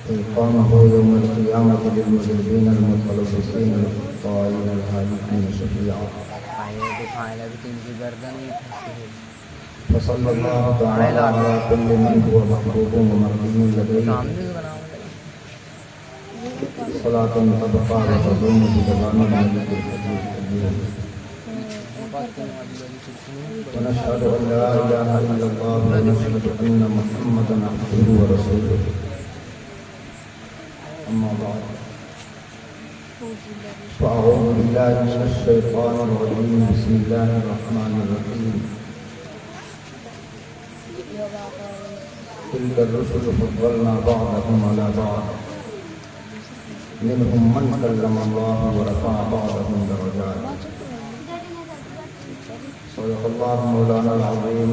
إقامه يوم القيامة للمذنبين المتلبسين الطائعين الهالكين شفيعا. وصلى الله تعالى على كل من هو محبوب ومرضي لديه صلاة تبقى وتدوم بزمان الملك الحديث الكبير. ونشهد أن لا إله إلا الله ونشهد أن محمدا عبده ورسوله. أما بعد فأعوذ بالله من الشيطان الرجيم. بسم الله الرحمن الرحيم. تلك الرسل فضلنا بعضهم على بعض منهم من كلم الله ورفع بعضهم درجات. صدق الله مولانا العظيم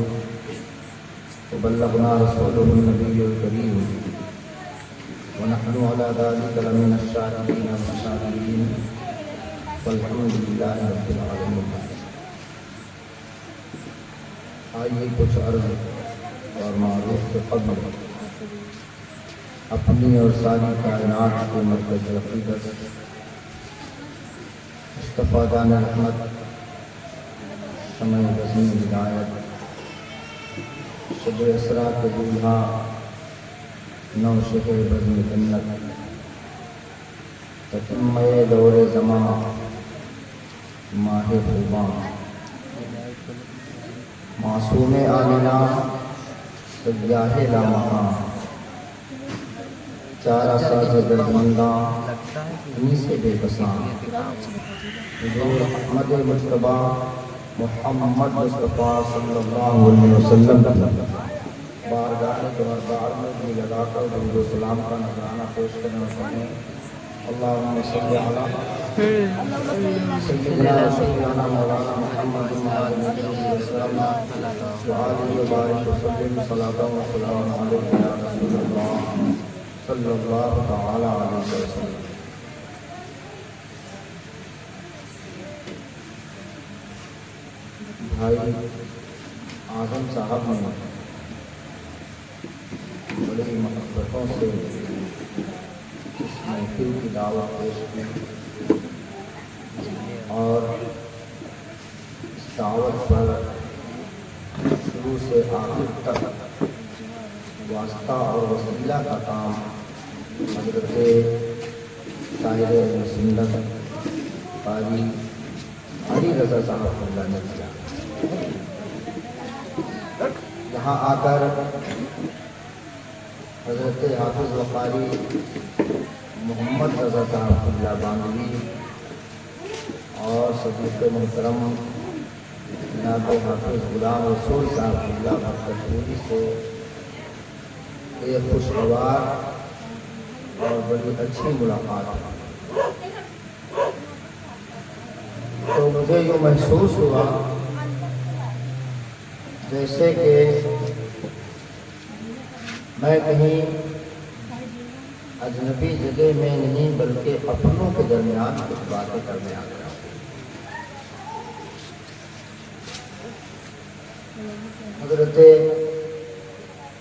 وبلغنا رسوله النبي الكريم ونحن على ذلك لمن الشاكرين والشاكرين والحمد لله رب العالمين. آئیے کچھ عرض اور معروف کے قبل اپنی اور ساری کائنات کے مرکز عقیدت مصطفیٰ جان رحمت شمع بزم ہدایت شب اسرا کے دولہا نو شہر بزم جنت تتمہ دور زمان ماہ خوباں معصوم آمینہ سیاہ لامحاں چارہ ساز دردمنداں انہی سے بے بساں حضور احمد مجتبیٰ محمد مصطفیٰ صلی اللہ علیہ وسلم بارگاہ دربار میں بھی لگا کر درود و سلام کا نذرانہ پیش کرنے اور کہیں اللہم صلی علی سیدنا سیدنا مولانا محمد وآلہ وبارک وسلم صلاۃ و سلام علیک یا رسول اللہ صلی اللہ تعالی علیہ وسلم. بھائی اعظم صاحب نے بڑی محبتوں سے اس محفل کی دعوت پیش کی اور اس دعوت پر شروع سے آخر تک واسطہ اور وسیلہ کا کام حضرت طاہر سنت قاری علی رضا صاحب اللہ نے کیا. یہاں آ کر حضرت حافظ وقاری محمد رضا صاحب اللہ بانوی اور صدیق محترم جناب حافظ غلام رسول صاحب اللہ برکتپوری سے ایک خوشگوار اور بڑی اچھی ملاقات. تو مجھے یہ محسوس ہوا جیسے کہ میں کہیں اجنبی جگہ میں نہیں بلکہ اپنوں کے درمیان کچھ باتیں کرنے آ گیا. حضرت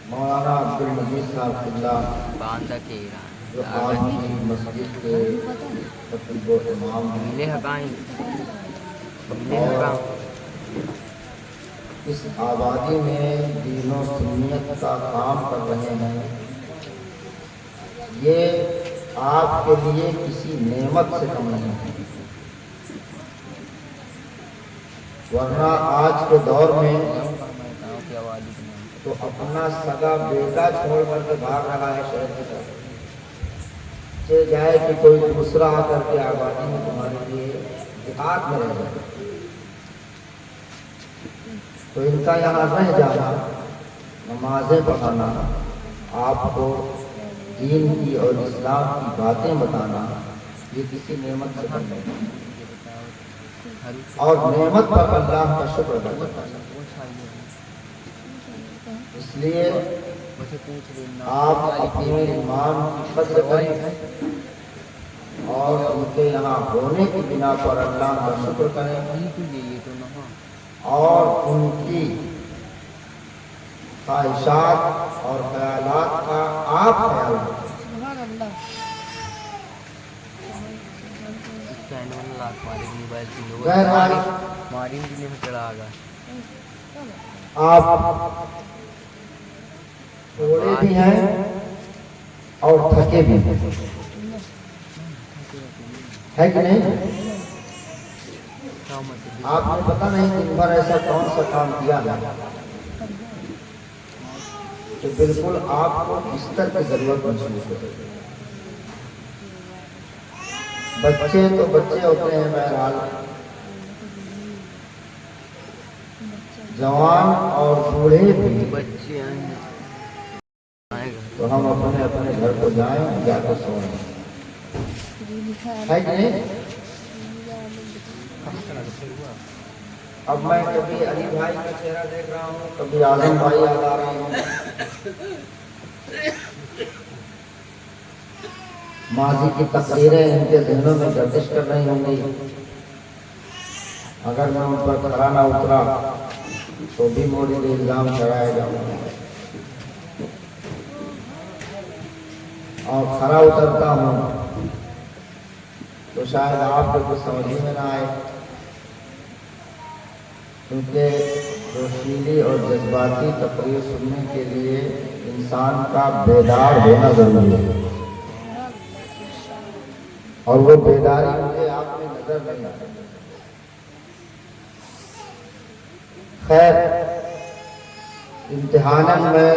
مولانا عبدالمجید صاحب اللہ جو آج کی مسجد کے خطیب و امام ہیں اور اس آبادی میں دین و سنت کا کام کر رہے ہیں، یہ آپ کے لیے کسی نعمت سے کم نہیں ہے. ورنہ آج کے دور میں تو اپنا سگا بیٹا چھوڑ کر کے بھاگ رہا ہے شہر کی طرف. چاہے جائے کہ کوئی دوسرا آ کر کے آبادی میں تمہارے لیے جہاد میں رہ جائے. تو ان کا یہاں رہ جانا، نمازیں پڑھانا، آپ کو دین کی اور اسلام کی باتیں بتانا، یہ کسی نعمت سے کم نہیں. اور نعمت پر اللہ کا شکر ادا کرنا. اس لیے آپ اپنے ایمان کی قدر کریں اور ان کے یہاں ہونے کی بنا پر اللہ کا شکر کریں اور ان کی خواہشات اور خیالات کا آپ خیال رکھیں. بہرحال آپ تھوڑے بھی ہیں اور تھکے بھی ہیں، ہے کہ نہیں؟ آپ نے پتہ نہیں دن بھر ایسا کون سا کام کیا ہے کہ بالکل آپ کو بستر کی ضرورت محسوس ہو۔ بچے تو بچے ہوتے ہیں، بہرحال جوان اور بوڑھے بھی بچے ہیں، تو ہم اپنے اپنے گھر کو جائیں جا کے سوئیں، ہے کہ نہیں؟ اب میں کبھی علی بھائی کا چہرہ دیکھ رہا ہوں، کبھی اعظم بھائی یاد آ رہے ہیں، ماضی کی تقریریں ان کے ذہنوں میں گردش کر رہی ہوں گی۔ اگر میں ان پر کھڑا نہ اترا تو بھی مودی نے الزام چڑھائے گا، اور کھڑا اترتا ہوں تو شاید آپ کو کچھ سمجھ میں نہ آئے، کیونکہ جوشیلی اور جذباتی تقریر سننے کے لیے انسان کا بیدار ہونا ضروری ہے، اور وہ بیداری مجھے آپ میں نظر نہیں آتی۔ خیر، امتحاناً میں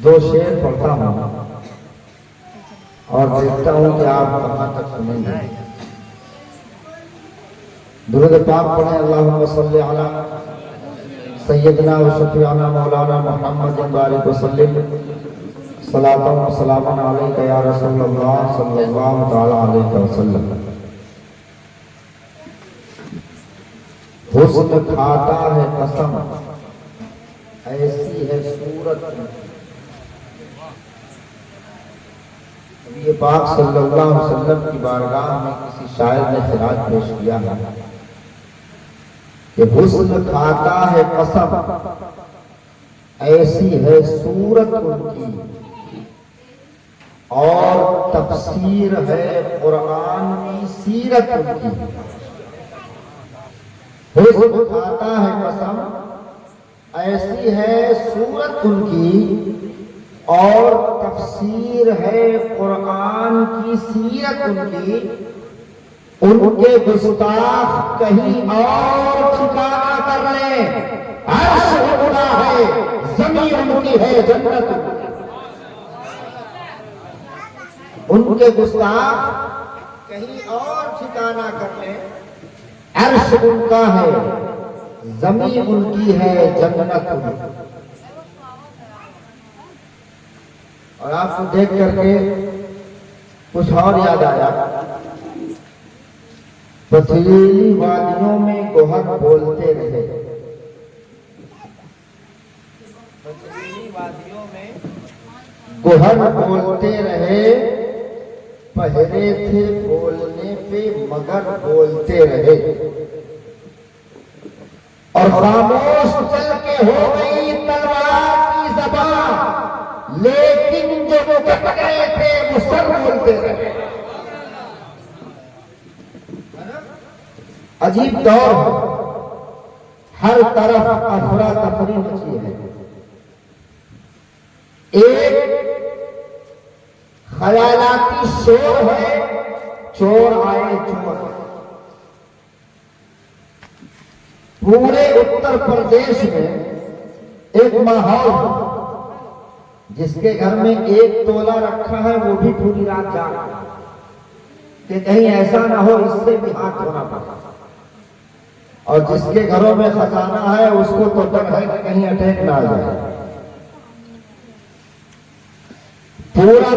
2 شعر پڑھتا ہوں اور دیکھتا ہوں کہ آپ کہاں تک سنیں گے۔ درود پاک پڑھیں، اللہم صلی علی سیدنا و شفیعنا مولانا محمد بارک وسلم، صلاۃ و سلام علیک یا رسول اللہ صلی اللہ تعالی علیہ وسلم۔ حسن کھاتا ہے قسم، ایسی ہے صورت، نبی پاک صلی اللہ علیہ وسلم کی بارگاہ میں کسی شاعر نے خراج پیش کیا ہے کہ حسن کھاتا ہے قسم، ایسی ہے صورت ان کی، اور تفسیر ہے قرآن کی سیرت ان کی۔ حسن کھاتا ہے قسم، ایسی ہے صورت ان کی، اور تفسیر ہے قرآن کی سیرت ان کی۔ ان کے گستاخ کہیں اور ٹھکانہ کر لیں، عرش خدا ہے، زمین ان کی ہے، جنت ان کے گستاخ کہیں اور ٹھکانہ کر لیں، عرش ان کا ہے، زمین ان کی ہے، جنت ان کی۔ اور آپ کو دیکھ کر کے کچھ اور یاد آیا، پتھریلی وادیوں میں گوہر بولتے رہے، پتھریلی وادیوں میں گوہر بولتے رہے، پہرے تھے بولنے پہ مگر بولتے رہے، اور خاموش چل کے ہو گئی تلوار کی زبان، لیکن جو کٹ گئے تھے وہ سر بولتے رہے۔ عجیب دور ہے، ہر طرف افراتفری مچی ہے، ایک خیالاتی شور ہے، چور آئے چور۔ پورے اتر پردیش میں ایک ماحول ہے، جس کے گھر میں 1 تولہ رکھا ہے وہ بھی پوری رات جاگ رہا ہے کہ کہیں ایسا نہ ہو اس سے بھی ہاتھ دھونا پڑا، اور جس کے گھروں میں خزانہ ہے اس کو تو ڈر ہے کہ کہیں اٹیک نہ آ جائے۔ پورا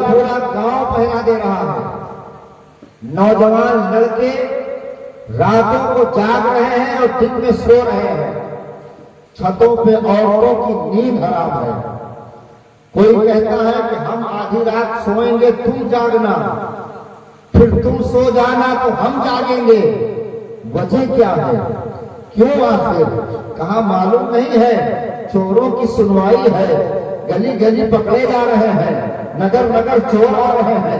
گاؤں پہرا دے رہا ہے، نوجوان لڑکے راتوں کو جاگ رہے ہیں اور دن میں سو رہے ہیں، چھتوں پہ عورتوں کی نیند حرام ہے۔ کوئی کہتا ہے کہ ہم آدھی رات سوئیں گے تم جاگنا، پھر تم سو جانا تو ہم جاگیں گے، وجہ کیا ہے، کیوں آخر؟ کہاں معلوم نہیں ہے، چوروں کی سنوائی ہے، گلی گلی پکڑے جا رہے ہیں، نگر نگر چور آ رہے ہیں،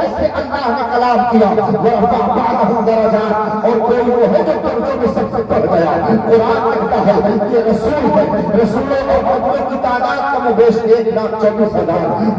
جس سے اللہ نے کلام کیا ورفع بعضهم درجات، اور کوئی وہ ہے جو درجوں میں سب سے بڑھ گیا۔ قرآن کہتا ہے کہ رسول ہے، رسولوں اور نبیوں کی تعداد کم و بیش 1,24,000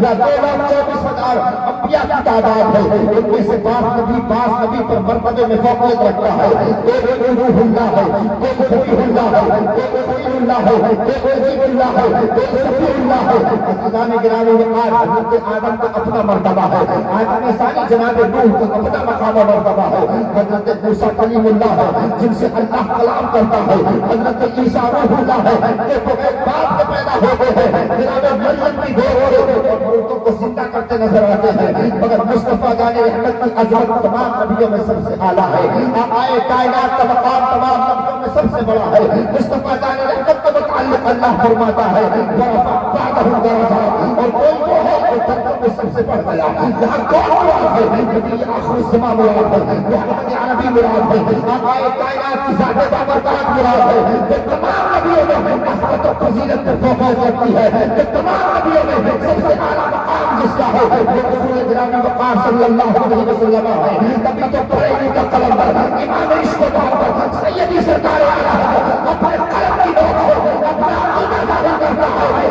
یا 2,24,000 انبیاء کی تعداد ہے، ان میں سے بعض نبی پر مرتبے میں فوقیت رکھتا ہے، کوئی روح اللہ ہے، کوئی ذبیح اللہ ہے، کوئی خلیل اللہ ہے، کوئی عجیب اللہ ہے، کوئی صفی اللہ ہے۔ عزیزان گرامی وقار، حضرت آدم کا اپنا مرتبہ ہے، آدم ثانی جناب نوح کا اپنا مقام و مرتبہ ہے، حضرت موسیٰ کلیم اللہ ہے جن سے اللہ کلام کرتا ہے، حضرت عیسیٰ روح اللہ ہے کہ بغیر باپ کے پیدا ہوتے ہیں، جناب مریم بھی دیر ہو رہے اور مردوں کو زندہ کرتے نظر آتے ہیں، مگر مصطفیٰ جان رحمت کی عظمت تمام نبیوں میں سب سے اعلیٰ ہے، آقائے کائنات کا مقام تمام نبیوں میں سب سے بڑا ہے۔ مصطفیٰ جان رحمت کے متعلق اللہ فرماتا ہے ورفع بعضهم درجات، اور کوئی وہ ہے جو درجوں میں سب سے بڑھ گیا۔ یہاں کون مراد ہے؟ نبی آخر الزمان مراد ہے، محمد عربی مراد ہے، آقائے کائنات کی ذات بابرکات مراد ہے، کہ تمام نبیوں میں عظمت و فضیلت پر فوقیت رکھتی ہے، کہ تمام نبیوں میں سب سے اعلیٰ مقام جس کا ہے وہ رسول گرامی وقار صلی اللہ علیہ وسلم ہے۔ تبھی تو بریلی کا قلندر امام عشق و محبت سیدی سرکار عالم اپنے قلم کی نوک سے اپنا عقیدہ ظاہر کرتا ہے،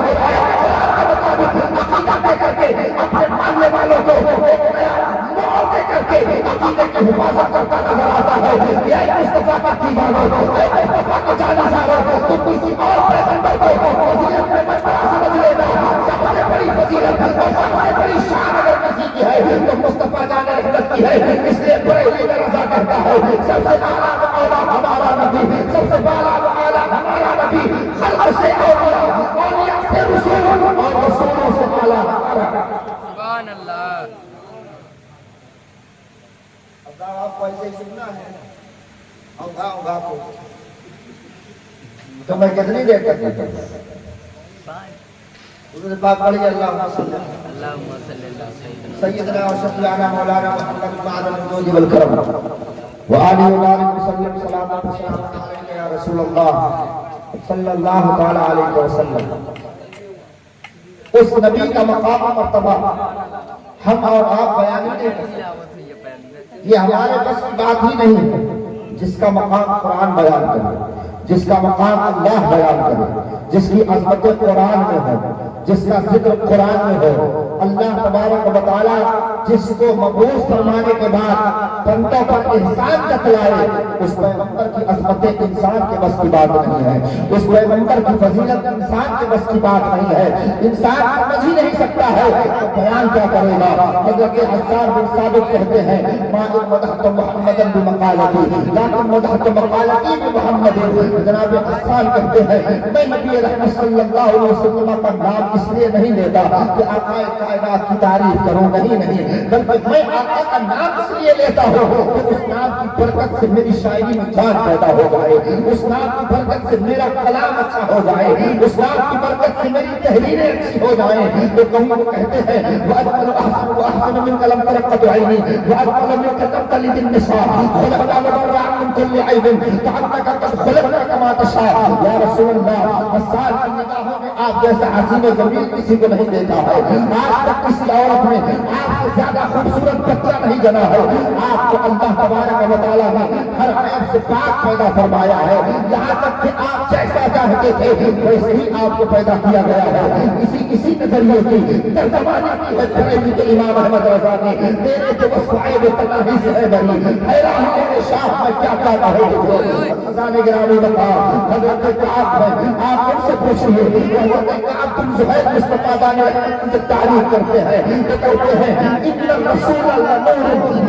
عقیدہ دے کر کے اپنے ماننے والوں کو ایک نیا ماحول دے کر کے عقیدے کی حفاظت کرتا نظر آتا ہے۔ یہ مصطفیٰ کا دیوانہ، اے مصطفیٰ کا جانا سارا، تو کسی اور پیغمبر کو فضیلت میں مشورہ سمجھ لینا، سب سے بڑی فضیلت اور سب سے بڑی شان اگر کسی کی ہے تو مصطفیٰ جان رحمت کی ہے۔ اس لیے بریلی میں رضا کرتا ہے سب سے اعلیٰ و اعلیٰ ہمارا نبی، سب سے اعلیٰ و اعلیٰ ہمارا نبی، خلق سے اولیاء، اولیاء سے رسول اور رسولوں سے اعلیٰ۔ سبحان اللہ۔ اب آپ کو ایسے ہی سننا ہے اوگا کو تو میں کتنی دیر تک حضور پاک پڑھی اللہم صلی سیدنا و شفیعنا مولانا محمد معاذ الجود والکرم وآلہ وآلہ وسلم صلاة وسلام علیہ یا رسول اللہ صلی اللہ تعالی علیہ وسلم۔ اس نبی کا مقام و مرتبہ ہم اور آپ بیان نہیں کرتے، یہ ہمارے بس کی بات ہی نہیں ہے۔ جس کا مقام قرآن بیان کرے، جس کا مقام اللہ بیان کرے، جس کی عظمت قرآن میں ہے، جس کا ذکر قرآن میں ہو، اللہ تبارک و تعالی جس کو مبعوث فرمانے کے بعد بندوں پر احسان جتلائے، اس پیغمبر کی عظمت انسان کے بس کی بات نہیں ہے، اس پیغمبر کی فضیلت انسان کے بس کی بات نہیں ہے، انسان سمجھ ہی نہیں سکتا ہے تو بیان کیا کرے گا۔ حضرت حسان بن ثابت کہتے ہیں ما ان مدحت محمدا بمقالتی لیکن مدحت مقالتی بمحمد۔ جناب حسان کہتے ہیں میں نبی رحمت صلی اللہ علیہ وسلم کا نام اس لیے نہیں لیتا کہ آقا کائنات کی تعریف کروں، نہیں، بلکہ میں آقا کا نام اس لیے لیتا ہوں کہ اس نام کی برکت سے میری شاعری میں جان پیدا ہو جائے، اس نام کی برکت سے میرا کلام اچھا ہو جائے، اس نام کی برکت سے میری تحریریں اچھی ہو جائیں۔ تو کہیں وہ کہتے ہیں وَأَجْمَلُ أَحْسَنُ وَأَحْسَنُ مِنْكَ لَمْ تَرَ قَطُ عَيْنِي وَأَجْمَلُ مِنْكَ لَمْ تَلِدِ النِّسَاءُ خُلِقْتَ مُبَرَّأً مِنْ كُلِّ عَيْبٍ كَأَنَّكَ قَدْ خُلِقْتَ كَمَا تَشَاءُ۔ یا رسول اللہ، حسان کی نگاہوں میں آپ جیسا حسین و جمیل کسی کو نہیں دیکھا ہے، آج تک کسی عورت نے آپ سے زیادہ خوبصورت بچہ نہیں جنا ہے۔ آپ کو اللہ تبارک و تعالیٰ نے ہر عیب سے پاک پیدا فرمایا ہے، یہاں تک کہ آپ جیسا چاہتے تھے ویسے ہی آپ کو پیدا کیا گیا ہے۔ اسی نظریے کی ترجمانی کی ہے بریلی کے امام احمد رضا نے، تیرے جو وصفائے وہ تنہی سے ہے بری، حیران تیرے شاہ میں کیا کہتا ہے جو خزان گرامی بتا حضرت کعب ہے، آپ ان سے پوچھئے حضرت کعب تم زہیر مصطفیٰ دانے کی تعریف کرتے ہیں، یہ کہتے ہیں ان الرسول اللہ نور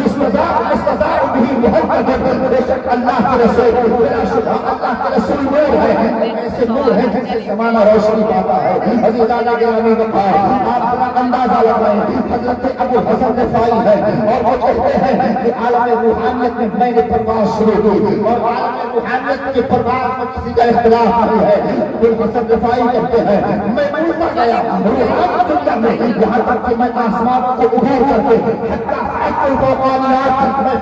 مستضاع بھی محمد، بے شک اللہ کے رسول بلا شبہ اللہ کے رسول نور ہے، ایسے نور ہے جن سے زمانہ روشنی پاتا ہے۔ عزیزان گرامی وقار، آپ اپنا اندازہ لگائیں، حضرت ابو حسن رفاعی ہے اور وہ کہتے ہیں کہ عالم روحانیت میں میں نے پرواز شروع کی اور عالم روحانیت کے پرواز میں کسی کا اختلاف نہیں ہے۔ ابو حسن رفاعی کہتے ہیں میں اڑتا گیا روحانی دنیا میں یہاں تک کہ میں آسمانوں کو عبور کر کے حتی سائیکل کو کانیات میں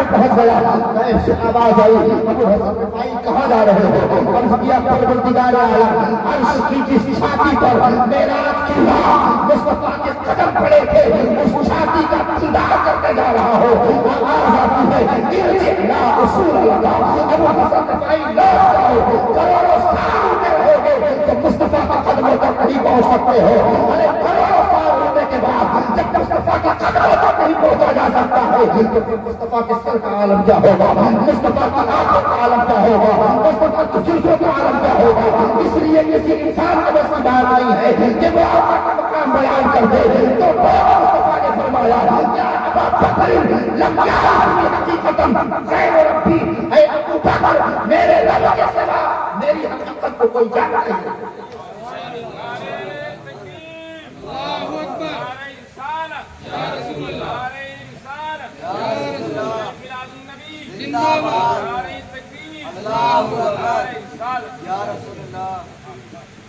پہنچ گیا غیب سے آواز آئی ابو حسن رفاعی کہاں جا رہے ہو عرض کیا پروردگار عالم عرش کی جس چھاتی پر معراج کی رات مصطفیٰ کے قدم پڑے تھے اس چھاتی کا دیدار کرتے جا رہا ہو آواز آتی ہے ارجع یا رسول اللہ ابو حسن رفاعی لوٹ جاؤ کروڑوں سال میں رہو گے تو مصطفیٰ کے قدموں تک نہیں پہنچ سکتے ہو ارے کروڑوں سال ہونے کے بعد جب مصطفیٰ کے قدموں تک نہیں پہنچا جا سکتا ہے تو پھر مصطفیٰ کے سر کا عالم کیا ہوگا مصطفیٰ کی آنکھوں کا عالم کیا ہوگا مصطفیٰ کی جلدوں کا عالم کیا ہوگا اس لیے کسی انسان کے بس کی بات نہیں ہے کہ وہ اپنا مقام بیان کر دے تو مصطفیٰ نے فرمایا یا ابا بکر لم یعلم حقیقتا غیر ربی اے ابو بکر میرے رب کے سوا میری حقیقت کو کوئی جانتا نہیں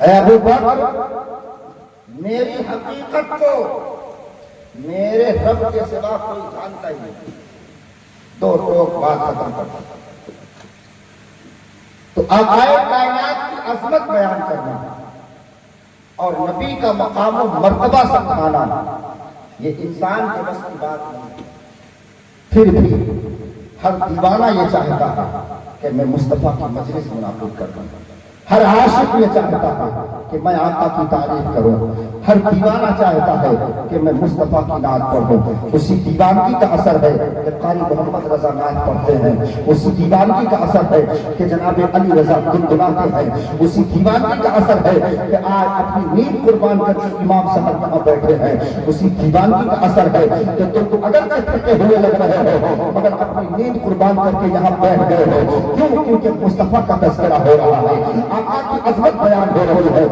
اے ابو بکر میری حقیقت کو میرے رب کے سوا کوئی جانتا ہی نہیں دو ٹوک بات ختم کرتا تو آقائے کائنات کی عظمت بیان کرنا اور نبی کا مقام و مرتبہ سمجھانا یہ انسان کے بس کی بات نہیں پھر بھی ہر دیوانہ یہ چاہتا ہے کہ میں مصطفیٰ کی مجلس منعقد کر دوں ہر عاشق یہ چاہتا ہے کہ میں آقا کی تعریف کروں ہر دیوانہ چاہتا ہے کہ میں مصطفیٰ کی نعت پڑھوں اسی دیوانگی کا اثر ہے کہ قاری محمد رضا نعت پڑھتے ہیں اسی دیوانگی کا اثر ہے کہ جناب علی رضا گنگناتے ہیں اسی دیوانگی کا اثر ہے کہ آج اپنی نیند قربان کر کے امام صاحب یہاں بیٹھے ہیں اسی دیوانگی کا اثر ہے کہ تم اگر سے تھکے ہوئے لگ رہے ہو مگر اپنی نیند قربان کر کے یہاں بیٹھ گئے ہو کیوں کیونکہ مصطفیٰ کا تذکرہ ہو رہا ہے آقا کی عظمت بیان ہو رہی ہے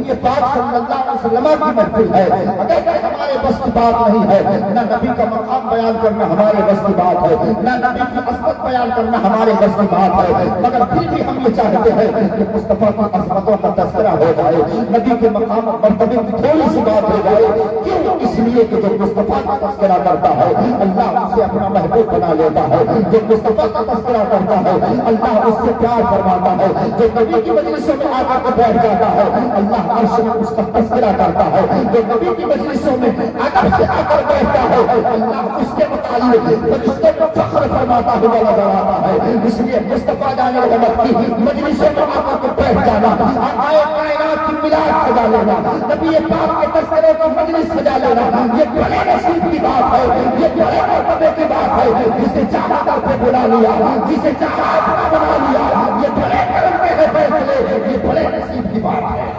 یہ پاک صلی اللہ علیہ وسلم کی محفل ہے اگر کہ ہمارے بس کی بات نہیں ہے نہ نبی کا مقام بیان کرنا ہمارے بس کی بات ہے نہ نبی کی عظمت بیان کرنا ہمارے بس کی بات ہے مگر پھر بھی ہم یہ چاہتے ہیں کہ مصطفیٰ کی عظمتوں کا تذکرہ ہو جائے نبی کے مقام اور مرتبے کی تھوڑی سی بات ہو جائے کیوں اس لیے کہ جو مصطفیٰ کا تذکرہ کرتا ہے اللہ اسے اپنا محبوب بنا لیتا ہے جو مصطفیٰ کا تذکرہ کرتا ہے اللہ اس سے پیار فرماتا ہے جو نبی کی مجلسوں میں آ کر بیٹھ جاتا ہے اللہ عرش میں اس کا تذکرہ کرتا ہے جو نبی کی مجلسوں میں ادب سے آ کر بیٹھتا ہے اللہ اس کے متعلق فرشتوں کو فخر فرماتا ہوا نظر آتا ہے اس لیے مصطفیٰ جانے والا کی مجلسوں میں آ کر بیٹھ جانا آقائے کائنات کی میلاد سجا لینا نبی پاک کے تذکرے کی مجلس سجا لینا یہ بڑے نصیب کی بات ہے یہ بڑے مرتبے کی بات ہے جسے چاہا کر کے بلا لیا جسے چاہا اپنا بنا لیا یہ بڑے کرم کے ہے فیصلے یہ بڑے نصیب کی بات ہے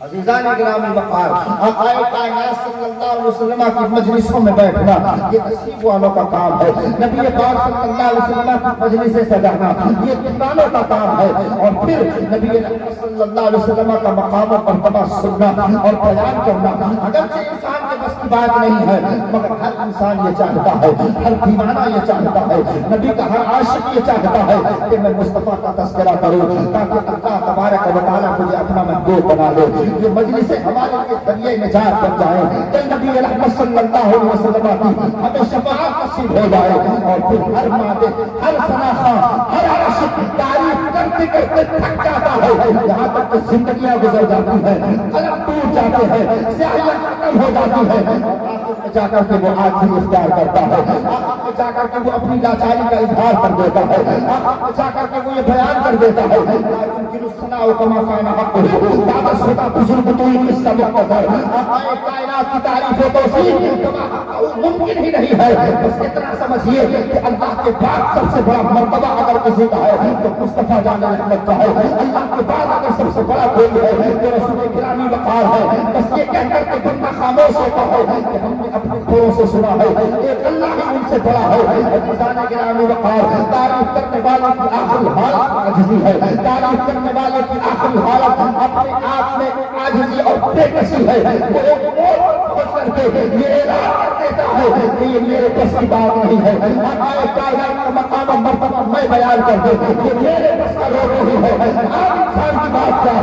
عزیزان گرامی وقار آقائے کائنات صلی اللہ علیہ وسلم کی مجلسوں میں بیٹھنا یہ نصیب والوں کا کام ہے نبی پاک صلی اللہ علیہ وسلم کی مجلسیں سجانا یہ دیوانوں کا کام ہے اور پھر نبی صلی اللہ علیہ وسلم کا مقام و مرتبہ سننا اور بیان کرنا اگرچہ انسان کے بس کی بات نہیں ہے مگر ہر انسان یہ چاہتا ہے ہر دیوانہ یہ چاہتا ہے نبی کا ہر عاشق یہ چاہتا ہے کہ میں مصطفیٰ کا تذکرہ کروں تاکہ اللہ تبارک و تعالیٰ مجھے اپنا محبوب بنا لے یہ مجلسیں ہمارے لیے ذریعہ نجات بن جائیں کہ نبی رحمت صلی اللہ علیہ وسلم کی ہمیں شفاعت نصیب ہو جائے اور پھر ہر مادے ہر صناخہ ہر عاشق تعریف کرتے کرتے تھک جاتا ہے یہاں تک کہ زندگیاں گزر جاتی ہیں قلم ٹوٹ جاتے ہیں سیاہیاں ختم ہو جاتی ہیں آخر میں جا کر کے وہ عاجزی اختیار کرتا ہے آخر میں جا کر کے وہ اپنی لاچاری کا اظہار کر دیتا ہے آخر میں جا کر کے وہ یہ بیان کر دیتا ہے لیکن اس سنا کما کانا حق ہو دعوت ہوتا بزرگ تو ہی اس سبق قدر آقائے کائنات کی تعریف و توصیف ممکن ہی نہیں ہے بس اتنا سمجھیے کہ اللہ کے بعد سب سے بڑا مرتبہ اگر کسی کا ہے تو مصطفیٰ جان رحمت کا ہے اللہ کے بعد اگر سب سے بڑا کوئی ہے تو رسول گرامی وقار ہے بس یہ کہہ کر کے بندہ خاموش ہوتا ہے کہ ہم نے اپنے کھوڑوں سے سنا ہے ایک اللہ ہی ان سے بڑا ہے عزیزان گرامی وقار تعریف کرنے والے کی آخری حالت عاجزی ہے تعریف کرنے والے کی آخری حالت اپنے آپ میں عاجزی اور بے کسی ہے وہ ایک اور پہنچ کر کے یہ اعلان کر دیتا ہے کہ یہ میرے بس کی بات نہیں ہے آقائے کائنات کا مقام و مرتبہ میں بیان کر دوں یہ میرے بس کا روح نہیں ہے آپ انسان کی بات کیا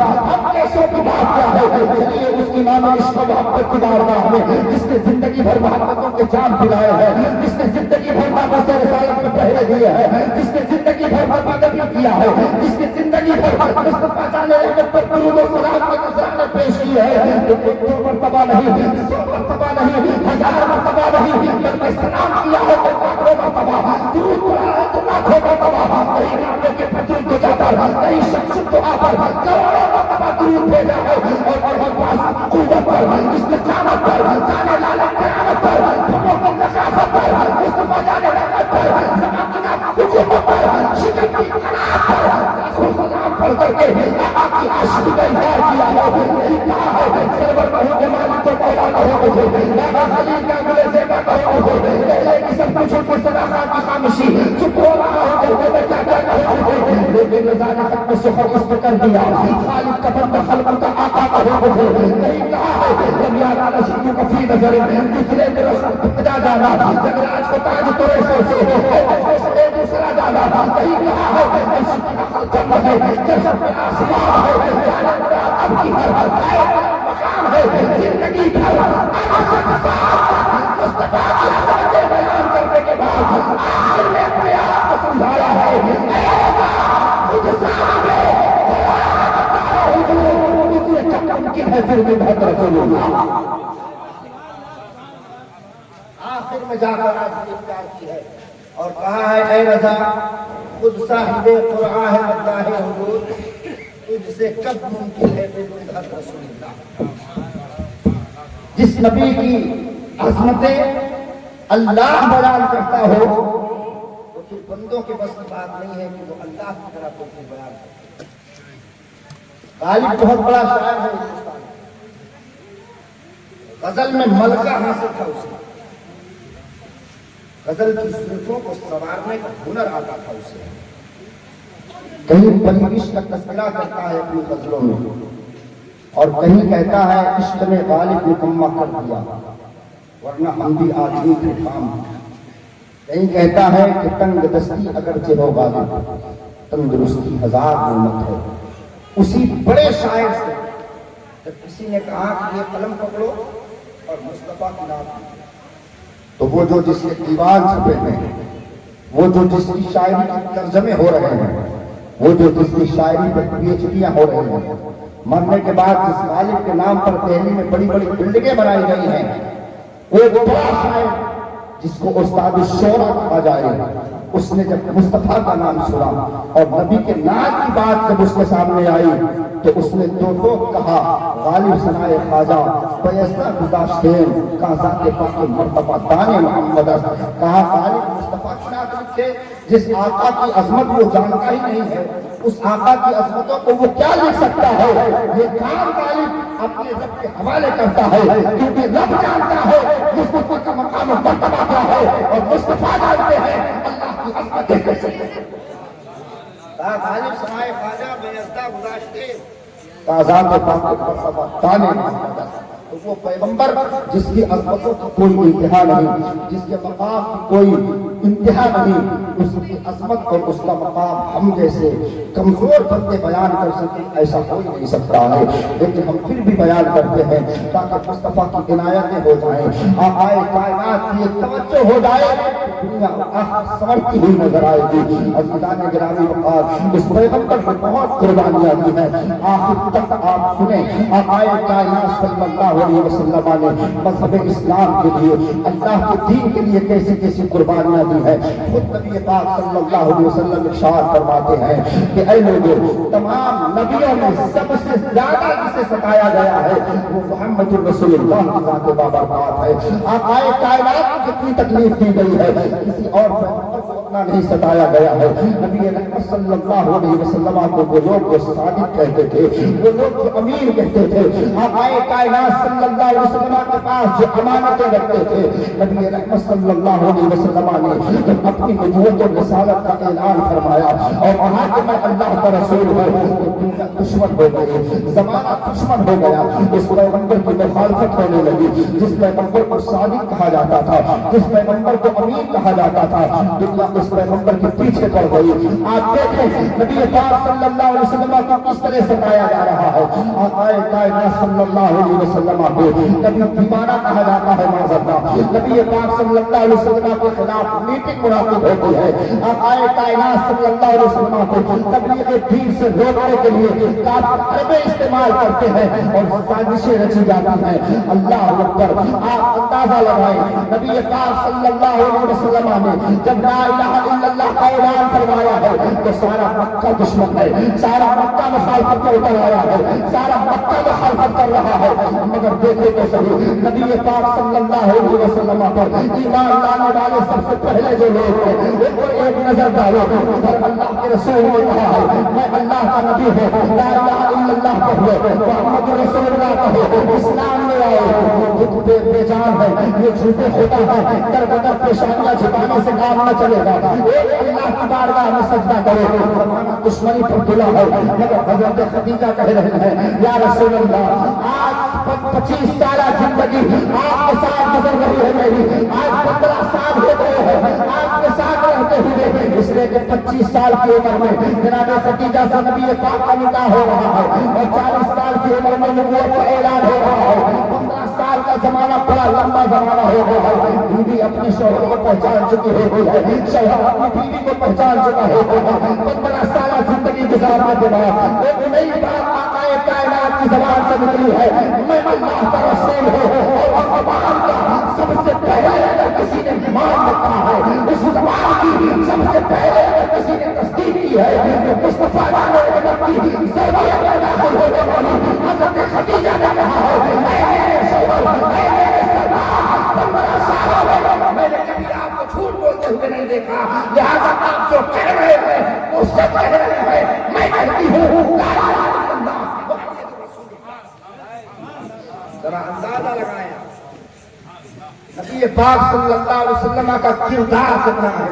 پیسوں کی بات کیا ہے، چلیے اس امام عشق و محبت کی بارگاہ میں جس نے زندگی بھر محبتوں کے جام پلائے ہیں، جس نے زندگی بھر ناموس رسالت میں پہرے دیے ہیں، جس نے زندگی بھر مدد کیا ہے، جس نے زندگی بھر مصطفیٰ جان احمد پر درود و سلام کے نذرانے پیش کیے ہیں، تو ایک دو مرتبہ نہیں، 100 مرتبہ نہیں، 1000 مرتبہ نہیں، بلکہ سلام کیا ہے تو لاکھوں مرتبہ، درود پڑھا ہے تو لاکھوں مرتبہ، کئی رابطے کے پتھر کو جاتا کئی شخص دعا پر کروڑوں مرتبہ درود بھیجا ہے، اور پاس قوت پر، استقامت پر، جانے لانے قیامت پر، ہموں کی نشاست پر، مصطفیٰ جان احمد پر، زمانہ حکومت پر، شکل کی قناعت پر لاکھوں سلام پڑھ کر کے آقا کی عاشقی کا اظہار کیا ہے۔ یہی کہا ہے سرور بہو کے مالک تو پیدا کرو مجھے، بابا خلیل کا گلے سے میں کہوں مجھے، پہلے کی سب کچھ پر صداقت کی خاموشی، چپ ہو رہا ہوں کہ میں کیا کیا کہوں مجھے، لیکن رضانے تک میں سخر اس پر کر دیا، خالق کا بندہ خلق کا آقا کہوں مجھے، یہی کہا ہے جب یاد آنا شکو کا فی نظر دوسرے میں رسول پتا جانا، جب راج کو تاج توڑے سو سے دوسرا جانا، یہی کہا ہے عشق کا جنم ہے، جشن میں آسمان ہے، جانے میں اب کی ہر مقام ہے، زندگی بھر عاشق مصطفیٰ کی عظمتیں بیان کرنے کے بعد آخر میں اپنے آپ کو سمجھایا ہے، مجھ سامنے ممکن ہے پھر بھی بہتر رسول اللہ۔ آخر میں جا کر آج اختیار کی ہے اور کہا ہے اے رضا خود صاحب قرآن ہے مداح حضور، تجھ سے کب ممکن ہے پھر مدحت رسول اللہ۔ جس نبی کی عظمتیں اللہ بیان کرتا ہو تو پھر بندوں کے بس کی بات نہیں ہے کہ وہ اللہ کی طرح کوئی بیان کرے۔ غالب بہت بڑا شاعر ہے ہندوستان، غزل میں ملکہ حاصل تھا اسے، غزل کی صورتوں کو سنوارنے کا ہنر آتا تھا اسے، کہیں پریش کا تذکرہ کرتا ہے اپنی غزلوں میں، اور کہیں کہتا ہے عشق میں غالب نکما کر دیا ورنہ ہم بھی آدمی کے کام، کہیں کہتا ہے کہ تنگ دستی اگرچہ ہو غالب تندرستی ہزار نعمت ہے۔ اسی بڑے شاعر سے جب کسی نے کہا کہ یہ قلم پکڑو اور مصطفیٰ کی نام تو وہ جو جس کے دیوان چھپے ہیں، وہ جو جس کی شاعری کے ترجمے ہو رہے ہیں، وہ جو جس کی شاعری پر پی ایچ ڈیاں ہو رہی ہیں، مرنے کے بعد جس غالب کے نام پر دہلی میں بڑی بڑی بلڈنگیں بنائی گئی ہیں، وہ ایک بڑا شاعر جس کو استاد الشعراء کہا جائے، اس نے جب مصطفیٰ کا نام سنا اور نبی کے نام کی بات جب اس کے سامنے آئی تو اس نے دو کہا غالب ثنائے خواجہ بیزدہ گزاشتین کہا ذات پاک مرتبہ دانے محمد، کہا غالب مصطفیٰ کی نام لکھے جس آقا کی عظمت وہ جانتا ہی نہیں ہے، اس آقا کی عظمتوں کو وہ کیا لکھ سکتا ہے؟ یہ کام غالب اپنے رب کے حوالے کرتا ہے کیونکہ رب جانتا ہے مصطفیٰ کا مقام و مرتبہ کیا ہے اور مصطفیٰ جانتے ہیں اللہ کی عظمتیں کیسے ہیں۔ کہا غالب ثنائے خواجہ بیزدہ گزاشتین کہا ذات پاک مرتبہ دانے محمد، تو وہ پیغمبر جس کی عظمتوں کی کوئی انتہا نہیں، جس کے مقام کی کوئی انتہا نہیں، اس کی عظمت اور اس کا مقام ہم جیسے کمزور بندے بیان کر سکیں ایسا ہو ہی نہیں سکتا ہے، لیکن ہم پھر بھی بیان کرتے ہیں تاکہ مصطفیٰ کی عنایتیں ہو جائیں، آقائے کائنات کی ایک توجہ ہو جائے، دنیا آخر سنورتی ہوئی نظر آئے گی۔ عزیزان گرامی وقار اس پیغمبر نے بہت قربانیاں دی ہیں، آخر تک آپ سنیں آقائے کائنات صلی اللہ علیہ وسلم نے مذہب اسلام کے لیے اللہ کے دین کے لیے کیسی کیسی قربانیاں دی ہیں۔ خود نبی پاک صلی اللہ علیہ وسلم ارشاد فرماتے ہیں کہ اے لوگوں تمام نبیوں میں سب سے زیادہ جسے ستایا گیا ہے وہ محمد رسول اللہ کی ذات بابرکات ہے۔ آقائے کائنات کو جتنی تکلیف دی گئی ہے کسی اور پیغمبر کو اتنا نہیں ستایا گیا ہے۔ نبی رحمت صلی اللہ علیہ وسلم کو وہ لوگ جو صادق کہتے تھے، وہ لوگ جو امین کہتے تھے، آقائے کائنات صلی اللہ علیہ وسلم کے پاس جو امانتیں رکھتے تھے، نبی رحمت صلی اللہ علیہ وسلم نے جب اپنی نبوت و رسالت کا اعلان فرمایا اور کہا کہ میں اللہ کا رسول ہوں تو دنیا دشمن ہو گئی، زمانہ دشمن ہو گیا، اس پیغمبر کی مخالفت ہونے لگی، جس پیغمبر کو صادق کہا جاتا تھا، جس پیغمبر کو امین کہا جاتا تھا، دنیا اس پیغمبر کے پیچھے پڑ گئی. آپ دیکھیں نبی پاک صلی اللہ علیہ وسلم کو کس طرح سے پایا جا رہا ہے. آقا کائنات صلی اللہ علیہ وسلم کو کبھی دیوانہ کہا جاتا ہے معذرت. نبی پاک صلی اللہ علیہ وسلم کے خلاف میٹنگ منعقد ہوتی ہے. آقا کائنات صلی اللہ علیہ وسلم کو تبلیغ دین سے روکنے کے لیے حربے استعمال کرتے ہیں اور سازشیں رچی جاتی ہیں. اللہ اکبر. آپ اندازہ لگائیں نبی پاک صلی اللہ علیہ وسلم نے جب لا الہ الا اللہ کا اعلان فرمایا ہے تو سارا مکہ دشمن ہے, سارا مکہ مخالفت میں اتر آیا ہے, سارا مکہ مخالفت کر رہا ہے. مگر دیکھے تو صحیح نبی پاک صلی اللہ علیہ وسلم پر ایمان لانے والے سب سے پہلے جو لوگ ہیں ان پر ایک نظر ڈالو. اور اللہ کے رسول نے کہا ہے میں اللہ کا نبی ہوں, لا الہ الا اللہ کہو, محمد رسول اللہ کہو, اسلام میں آؤ. خود بے جان ہے, یہ جھوٹے خدا ہے, در بدر پیشانیاں چھپانے سے کام نہ چلے گا. ایک اللہ کی بارگاہ میں سجدہ کرو. زمانہ دشمنی پر تلا ہے مگر حضرت خدیجہ کہہ رہے ہیں یا رسول اللہ آج 25 سالہ زندگی آپ کے ساتھ گزر رہی ہے میری, آج 15 سال ہو گئے ہیں آپ کے ساتھ رہتے ہوئے, اس لیے کہ 25 سال کی عمر میں جناب خدیجہ سے نبی پاک کا نکاح ہو رہا ہے اور 40 سال کی عمر میں نبوت کا اعلان ہو رہا ہے. 15 سال کا زمانہ بڑا لمبا زمانہ ہو رہا ہے. بیوی اپنے شوہر کو پہچان چکی ہوتی ہے, شوہر اپنی بیوی کو پہچان چکا ہوتا ہے. 15 سالہ زندگی گزارنے کے بعد ایک نئی بات آقا کائنات کی زبان سے نکلی ہے میں اللہ کا رسول ہوں. اور زبان کا سب سے پہلے اگر کسی نے ایمان رکھا ہے, اس زبان کی سب سے پہلے اگر کسی نے تصدیق کی ہے تو مصطفیٰ کی ضرورت میں داخل ہونے والی حضرت خدیجہ نے کہا ہے میں نے کبھی آپ کو جھوٹ بولتے ہوئے نہیں دیکھا, لہذا آپ جو کہہ رہے ہیں وہ سچ کہہ رہے ہیں. میں کہتی ہوں لا الہ الا اللہ محمد رسول اللہ. ذرا اندازہ لگایا نبی پاک صلی اللہ علیہ وسلم کا کردار کتنا ہے,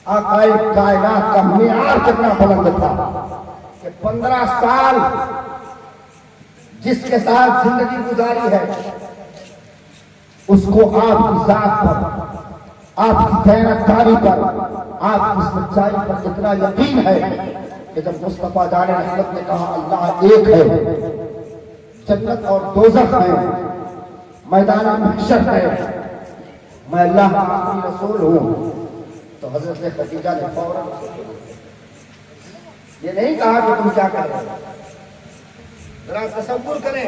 آقا کائنات کا معیار کتنا بلند تھا کہ 15 سال جس کے ساتھ زندگی گزاری ہے اس کو آپ کی ذات پر, آپ کی دیانتداری پر, آپ کی سچائی پر اتنا یقین ہے کہ جب مصطفیٰ جان رحمت نے کہا اللہ ایک ہے, جنت اور دوزخ ہے, میدان محشر ہے, میں اللہ کا آخری رسول ہوں, تو حضرت خدیجہ نے فوراً یہ نہیں کہا کہ تم کیا کر رہے ہو. ذرا تصور کریں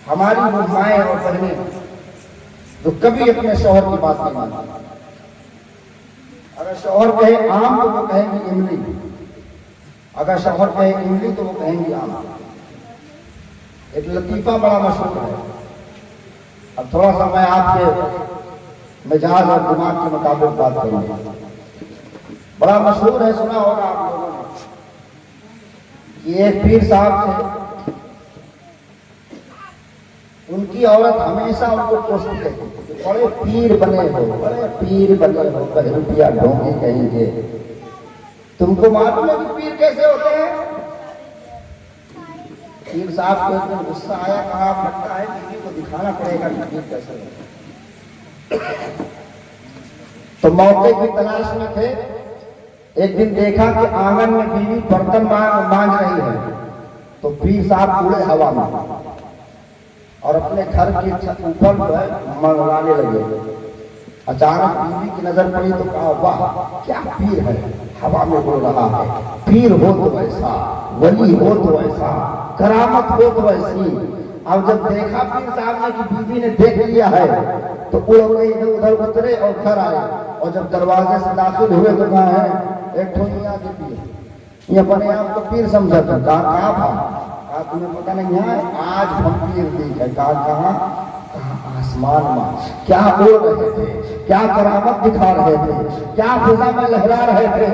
ہماری وہ مائیں اور بہنیں جو کبھی اپنے شوہر کی بات نہیں مانتی. اگر شوہر کہے آم تو وہ کہیں گی املی, اگر شوہر کہے املی تو وہ کہیں گی آم. ایک لطیفہ بڑا مشہور ہے, اب تھوڑا سا میں آپ کے مزاج اور دماغ کے مطابق بات کروں گا. بڑا مشہور ہے, سنا ہوگا آپ لوگوں نے کہ ایک پیر صاحب تھے, ان کی عورت ہمیشہ ان کو کوشش کرتی کہ بڑے پیر بنے ہو, بڑے پیر بنے ہو, کہیں روپیہ ڈھونگے کہیں گے. تم کو معلوم ہے کہ پیر کیسے ہوتے ہیں؟ پیر صاحب کو ایک دن غصہ آیا, کہا لگتا ہے بیوی کو دکھانا پڑے گا کہ پیر کیسے ہوتے ہیں. تو موقع کی تلاش میں تھے. ایک دن دیکھا کہ آنگن میں بیوی برتن مانج رہی ہے, تو پیر صاحب اڑے ہوا میں اور اپنے گھر کے اوپر جو ہے منگوانے لگے. اچانک بیوی کی نظر پڑی تو کہا واہ کیا پیر ہے, ہوا میں اڑ رہا ہے. پیر ہو تو ایسا, ولی ہو تو ایسا, کرامت ہو تو ایسی. اب جب دیکھا پیر صاحب نے کہ بیوی نے دیکھ لیا ہے تو اڑ گئی, ادھر اترے اور گھر آئے. اور جب دروازے سے داخل ہوئے تو کہا ہے ایک ٹھونیا کے پیر, یہ اپنے آپ کو پیر سمجھا تھا. کہاں تھا؟ تمہیں پتہ نہیں ہے آج ہم پیر دیکھ ہے. کہاں آسمان میں کیا اڑ رہے تھے, کیا کرامت دکھا رہے تھے, کیا فضا میں لہرا رہے تھے.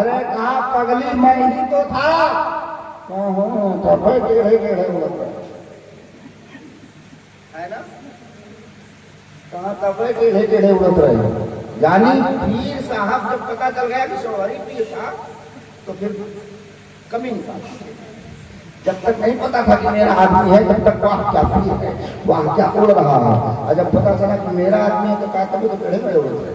ارے کہاں پگلی میں ہی تو تھا. کہاں تبے ٹیڑھے ٹیڑھے اڑت رہے. یعنی پیر صاحب جب پتا چل گیا کہ شوہری پیر تھا تو پھر کمی نہیں. جب تک نہیں پتا تھا کہ میرا آدمی ہے تب تک واہ کیا پیر ہے, واہ کیا اڑ رہا ہے. اور جب پتا چلا کہ میرا آدمی ہے تو کہا تبھی تو ٹیڑھے ٹیڑھے اڑت رہے.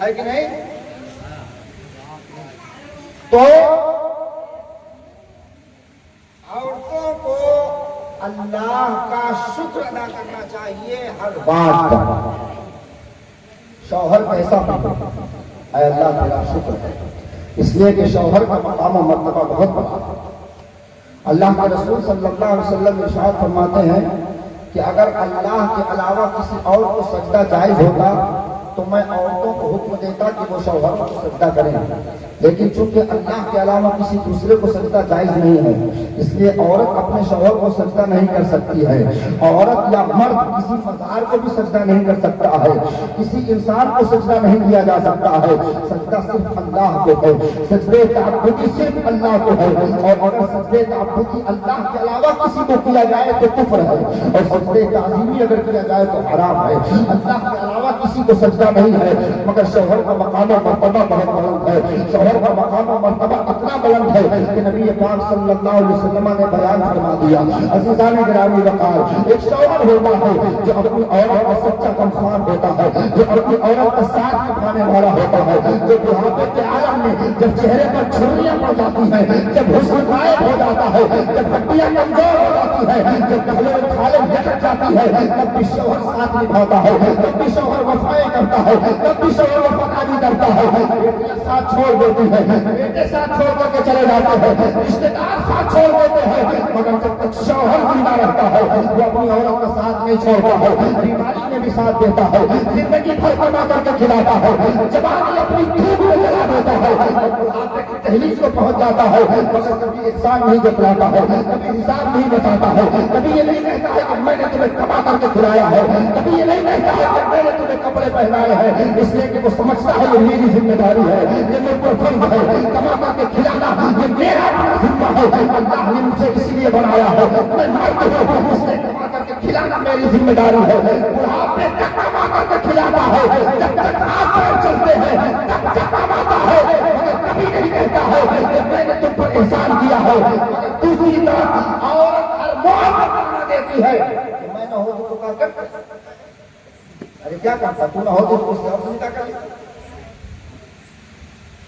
ہے کہ نہیں؟ تو عورتوں کو اللہ کا شکر ادا کرنا چاہیے ہر بات کا. شوہر کیسا اے اللہ تیرا شکر ہے، اس لیے کہ شوہر کا مقام و مرتبہ بہت بڑا ہے. اللہ کے رسول صلی اللہ علیہ وسلم ارشاد فرماتے ہیں کہ اگر اللہ کے علاوہ کسی اور کو سجدہ جائز ہوتا تو میں عورتوں کو حکم دیتا کہ وہ شوہر کو سجدہ کریں، لیکن چونکہ اللہ کے علاوہ کسی دوسرے کو سجدہ جائز نہیں ہے، اس لیے عورت اپنے شوہر کو سجدہ نہیں کر سکتی ہے. عورت یا مرد کسی مزار کو بھی سجدہ نہیں کر سکتا ہے، کسی انسان کو سجدہ نہیں کیا جا سکتا ہے. سجدہ صرف اللہ کو ہے، سجدے تعبدی صرف اللہ کو ہے، اور اگر سجدے تعبدی اللہ کے علاوہ کسی کو کیا جائے تو کفر ہے، اور سجدے تعظیمی اگر کیا جائے تو حرام ہے. اللہ کے علاوہ کسی کو سجدہ نہیں ہے، مگر شوہر کا مقام و مرتبہ بہت بلند ہے. شوہر کا مقام و مرتبہ اتنا بلند ہے کہ نبی پاک صلی اللہ علیہ وسلم نے بیان فرما دیا. عزیزان گرامی وقار، ایک شوہر ہوتا ہے جو اپنی عورت کا سچا کمخوان ہوتا ہے، جو اپنی عورت کا ساتھ نبھانے والا ہوتا ہے، جو بڑھاپے کے عالم میں جب چہرے پر چھریاں پڑ جاتی ہیں، جب حسن غائب ہو جاتا ہے، جب ہڈیاں کمزور ہو جاتی ہیں، جب گلے میں کھالیں جھٹک جاتی ہے، تب بھی شوہر ساتھ نبھاتا ہے، تب بھی شوہر وفائیں کرتا ہے، تب بھی شوہر وفاداری کرتا ہے. بیٹیاں ساتھ چھوڑ دیتی ہیں، بیٹے ساتھ چھوڑ کر کے چلے جاتے ہیں، رشتے دار ساتھ چھوڑ دیتے ہیں، مگر جب تک شوہر زندہ رہتا ہے وہ اپنی عورت کا ساتھ نہیں چھوڑتا ہے. بیماری میں بھی ساتھ دیتا ہے، زندگی بھر کما کر کے کھلاتا ہے، جوانی اپنی دھوپ میں جلا دیتا ہے، بڑھاپے کی دہلیز کو پہنچ جاتا ہے، مگر کبھی احسان نہیں جتلاتا ہے، کبھی حساب نہیں بتاتا ہے، کبھی یہ نہیں کہتا ہے کہ میں نے تمہیں کما کر کے کھلایا ہے، کبھی یہ نہیں کہتا ہے کہ میں نے تمہیں کپڑے پہنائے ہیں، اس لیے کہ وہ سمجھتا ہے یہ میری ذمہ داری ہے، یہ میرے پر فرض ہے، کما کر کے کھلانا یہ میرا اپنا ذمہ ہے. اللہ نے مجھے اس لیے بنایا ہے، میں مرد ہوں، اس لیے کما کر کے کھلانا میری ذمہ داری ہے. بڑھاپے تک کما کر کے کھلاتا ہے، جب تک ہاتھ پیر چلتے ہیں تب تک کماتا ہے، مگر کبھی نہیں کہتا ہے کہ میں نے تم پر احسان کیا ہے. مگر دوسری طرف عورت ہر موقع پر بنا دیتی ہے کہ میں نہ ہو تو کیا کرتا، ارے کیا کرتا، تو نہ ہو تو کسی اور سے نکاح کر لیتا،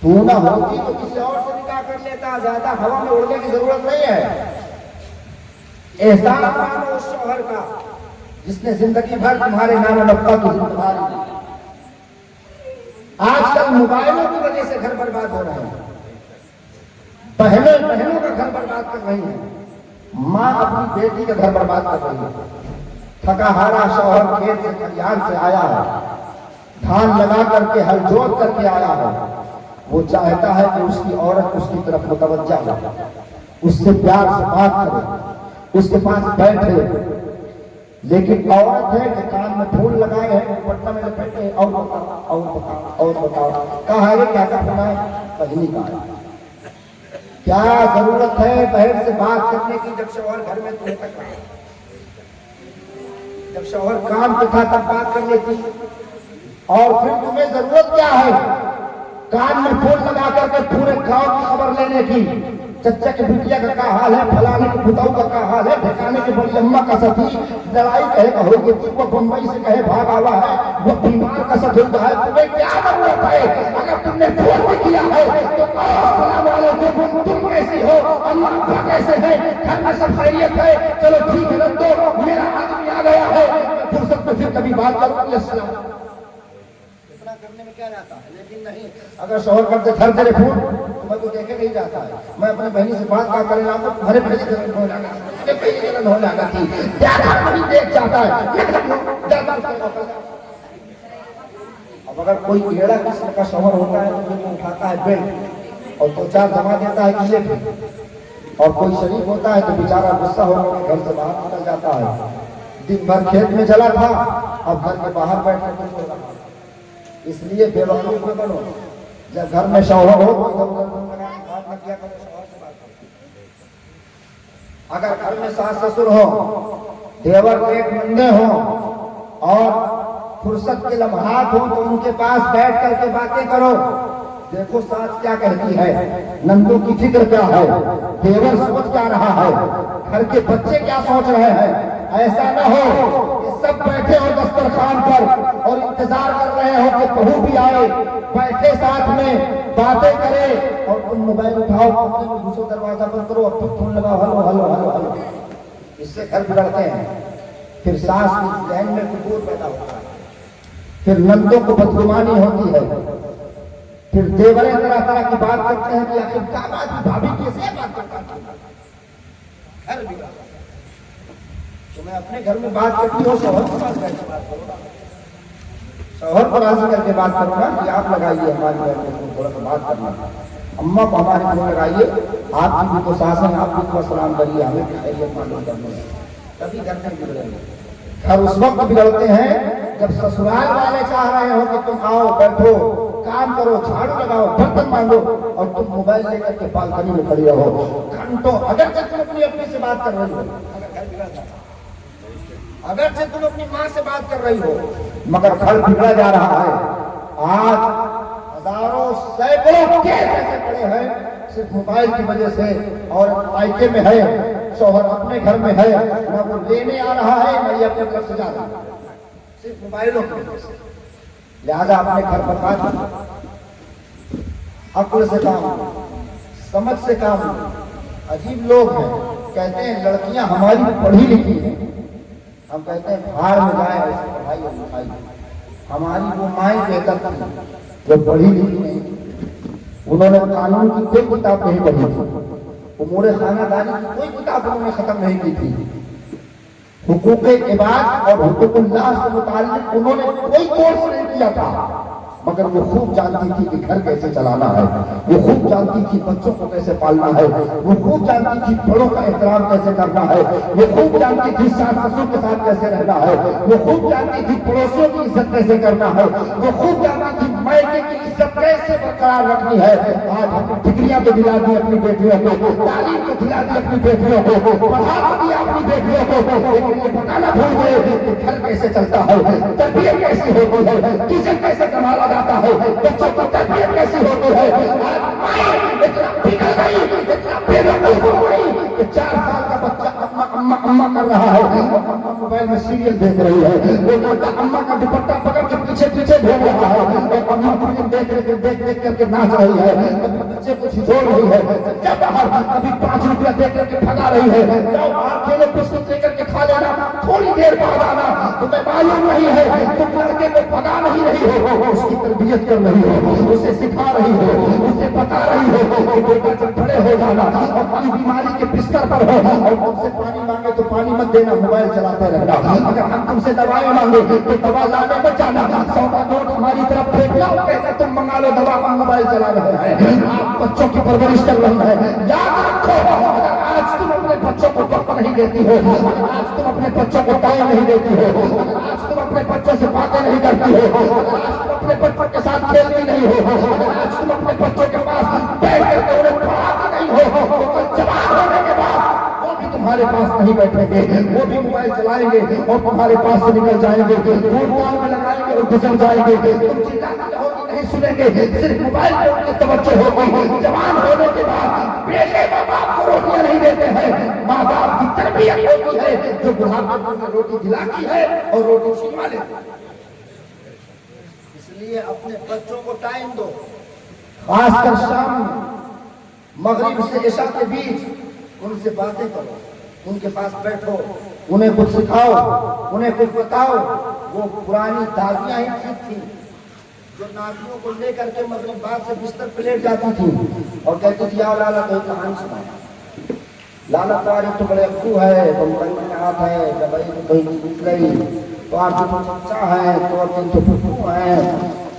تو نہ ہوتی تو کسی اور سے نکاح کر لیتا. زیادہ ہوا میں اڑنے کی ضرورت نہیں ہے. احسان مانو اس شوہر کا جس نے زندگی بھر تمہارے نام و نفقہ کی ذمہ داری دی. آج کل موبائلوں کی وجہ سے گھر برباد ہو رہے ہیں، بہنوں کا گھر برباد کر رہی ہیں، ماں اپنی بیٹی کا گھر برباد کر رہی ہے. تھکا ہارا شوہر کھیت سے کھلیان سے آیا ہے، دھان لگا کر کے ہل جوت کر کے آیا ہے، وہ چاہتا ہے کہ اس کی عورت اس کی طرف متوجہ ہو، اس سے پیار سے بات کرے، اس کے پاس بیٹھے. لیکن عورت ہے کہ کان میں پھول لگائے ہیں، دوپٹہ میں لپیٹے، اور بتاؤ کہا ہے کیا کرنا ہے، پہلی کہا ہے کیا ضرورت ہے بہن سے بات کرنے کی جب شوہر گھر میں تمہیں تک رہے، جب شوہر کام پہ تھا تب بات کر لیتی، اور پھر تمہیں ضرورت کیا ہے کان میں پھول لگا کر کے پورے گاؤں کی خبر لینے کی. چچا کی بٹیا کا کیا حال ہے، فلانے کے بتاؤ کا کیا حال ہے، ٹھکانے کے بڑی اماں کا ساتھی لڑائی کہے کہ ہو گئی، وہ بمبئی سے کہے بھاگ آوا ہے، وہ بیمار کا ساتھ ہوتا ہے. تمہیں کیا ضرورت ہے؟ اگر تم نے فون بھی کیا ہے تو السلام علیکم، تم کیسی ہو، اللہ ابا کیسے ہیں، گھر میں سب خیریت ہے، چلو ٹھیک ہے رکھ دو، میرا آدمی آ گیا ہے، فرصت میں پھر کبھی بات کروں. السلام کرنے میں کیا جاتا ہے. لیکن نہیں، اگر شوہر کرتے گھر تیرے فون تو میں تو دیکھے نہیں جاتا ہے. میں اپنی بہنی سے بات کر رہا ہوں تو گھر پہلے جلن ہو لگا، پہلے جلن ہو لگا تھی، نہیں دیکھ جاتا ہے. اب اگر کوئی ایڑا قسم کا شوہر ہوتا ہے تو وہ اٹھاتا ہے بیلٹ اور دو چار جما دیتا ہے کیلے پہ، اور کوئی شریف ہوتا ہے تو بیچارہ غصہ ہو کر گھر سے باہر نکل جاتا ہے. دن بھر کھیت میں چلا تھا، اب گھر کے باہر بیٹھ کر کچھ ہو رہا. اس لیے بے وقوف نہ بنو. جب گھر میں شوہر ہو تو بات نہ کیا کرو، شوہر سے بات کرو. اگر گھر میں ساس سسر ہو، دیور ایک نندے ہوں اور فرصت کے لمحات ہوں تو ان کے پاس بیٹھ کر کے باتیں کرو. دیکھو ساس کیا کہتی ہے، نندوں کی فکر کیا ہے، دیور سوچ کیا رہا ہے، گھر کے بچے کیا سوچ رہے ہیں، ایسا نہ ہو کہ سب بیٹھے ہو دسترخوان پر اور انتظار کر رہے ہو کہ بہو بھی آئے، بیٹھے ساتھ میں باتیں کرے اور تم موبائل اٹھاؤ، گھسو، دروازہ بند کرو اور پھر فون لگاؤ، ہلو ہلو ہلو ہلو۔ اس سے گھر بگڑتے ہیں، پھر ساس کی ذہن میں فکور پیدا ہوتا ہے، پھر نندوں کو بدگمانی ہوتی ہے، پھر دیوریں طرح طرح کی بات کرتے ہیں کہ آخر کیا بات، بھابھی کیسے بات کرتا ہے، گھر بگڑا۔ تمہیں اپنے گھر میں بات کرتی ہو، شوہر کے پاس بیٹھ کے بات کرو، شوہر کو راضی کر کے بات کرو نا کہ آپ لگائیے ہماری بہن کو تھوڑا سا بات کرنا، اماں کو ہماری کو لگائیے، آپ کی بھی تو ساس ہیں، آپ بھی تو سلام کریے، ہمیں بھی خیریت معلوم کرنی ہے، تبھی گھر میں بگڑیں گے۔ گھر اس وقت بگڑتے ہیں جب سسرال والے چاہ رہے ہو کہ تم آؤ، بیٹھو، کام کرو، جھاڑو لگاؤ، برتن مانگو، اور تم موبائل لے کر کے بالکنی میں کھڑی رہو گھنٹوں، اگرچہ تم اپنی اپنی سے بات کر رہی ہو، اگرچہ تم اپنی ماں سے بات کر رہی ہو، مگر گھر بگڑا جا رہا ہے۔ آج ہزاروں سینکڑوں کیس ایسے پڑے ہیں صرف موبائل کی وجہ سے، اور مائکے میں ہے، شوہر اپنے گھر میں ہے، نہ وہ لینے آ رہا ہے نہ یہ اپنے گھر سے جا رہا ہے، صرف موبائلوں کی وجہ سے۔ لہذا اپنے گھر پر بات، عقل سے کام، سمجھ سے کام۔ عجیب لوگ ہیں، کہتے ہیں لڑکیاں ہماری پڑھی لکھی ہیں، ہم کہتے ہیں بھاڑ میں جائیں ایسے پڑھائی اور لکھائی، ہماری وہ مائیں بہتر تھی جو پڑھی لکھی نہیں، انہوں نے قانون کی کوئی کتاب نہیں پڑھی تھی، امور خانہ داری کی کوئی کتاب انہوں نے ختم نہیں کی تھی، حقوق عباد اور حقوق اللہ سے متعلق انہوں نے کوئی کورس نہیں کیا تھا، مگر وہ خوب جانتی تھی کہ گھر کیسے چلانا ہے، وہ خوب جانتی تھی بچوں کو کیسے پالنا ہے، وہ خوب جانتی تھی بڑوں کا احترام کیسے کرنا ہے، وہ خوب جانتی تھی ساس سسر کے ساتھ کیسے رہنا ہے، وہ خوب جانتی تھی پڑوسیوں کی عزت کیسے کرنا ہے، وہ خوب جانتی تھی مائکے کی عزت کیسے برقرار رکھنی ہے۔ آج ہم نے ڈگریاں تو دلا دی اپنی بیٹیوں کو، تعلیم تو دلا دی اپنی بیٹیوں کو، پڑھا تو دیا اپنی بیٹیوں کو، لیکن یہ بتانا بھول گئے کہ گھر کیسے چلتا ہے، تربیت کیسی ہوتی ہے، کچن کیسے سنبھالا جاتا ہے، بچوں کو تربیت کیسی ہوتی ہے۔ اتنا بگڑ گئی، اتنا بے وقوف ہو گئی کہ 4 سال کا بچہ اماں اماں اماں کر رہا ہے، اماں موبائل میں سیریل دیکھ رہی ہے، وہ لڑکا اماں کا دوپٹہ پکڑ کے پیچھے پیچھے بھیج رہا ہے، اور اماں فلم دیکھ کر کے ناچ رہی ہے، بچے کو جھنجھوڑ رہی ہے، جب باہر کبھی 5 روپیہ دے کر کے بھگا رہی ہے، جاؤ باہر کھیلو، بسکٹ لے کر کے کھا لینا، تھوڑی دیر بعد آنا، تمہیں معلوم نہیں ہے تم لڑکے کو بھگا نہیں رہی ہو، اس کی تربیت کر رہی ہو، اسے سکھا رہی ہو، اسے بتا رہی ہو کہ بیٹا جب بڑے ہو جانا اور کوئی بیماری کے بستر پر ہو اور تم سے پانی مانگے تو پانی مت دینا، موبائل چلاتے رہنا، اگر ہم تم سے دوائیں مانگے تو دوا لانے مت جانا، 100 کا نوٹ ہماری طرف پھینکنا، کہتے تم منگا لو دوا، ہم موبائل چلا رہے ہیں، آپ بچوں کی پرورش کر رہی ہے۔ یاد رکھو، اگر آج تم اپنے بچوں کو وقت نہیں دیتی ہو، اگر آج تم اپنے بچوں کو ٹائم نہیں دیتی ہو، اگر آج تم اپنے بچوں سے باتیں نہیں کرتی ہو، اگر آج تم اپنے بچوں کے ساتھ کھیلتی نہیں ہو، اگر آج تم اپنے بچوں کے پاس بیٹھ کر کے انہیں پڑھاتی نہیں ہو، تو کل جوان ہونے کے بعد وہ بھی تمہارے پاس نہیں بیٹھیں گے، وہ بھی موبائل چلائیں گے اور تمہارے پاس سے نکل جائیں گے، فون کال میں لگائیں گے اور گزر جائیں گے، تم چلاتے رہو گے نہیں سنیں گے، صرف موبائل پہ ان کی توجہ ہوگی۔ جوان ہونے کے بعد بیٹے ماں باپ کو روٹیاں نہیں دیتے ہیں، ماں باپ کی تربیت ہوتی ہے جو بڑھاپے میں روٹی کھلاتی ہے اور روٹی چھنوا لیتی ہے۔ اس لیے اپنے بچوں کو ٹائم دو، خاص کر شام میں، مغرب سے عشاء کے بیچ ان سے باتیں کرو، ان کے پاس بیٹھو، انہیں کچھ سکھاؤ، انہیں کچھ بتاؤ۔ وہ پرانی دادیاں ہی ٹھیک تھیں جو ناتیوں کو لے کر کے مطلب بعد سے بستر پہ لیٹ جاتی تھی اور کہتی تھی آؤ لالا کوئی کہانی سنایا، لالا تمہارے تو بڑے ابو ہے، تم بڑے ہاتھ ہے، جب کہیں نکل گئی تو آپ کی چچا ہے، تو آپ کے پھپھو ہیں،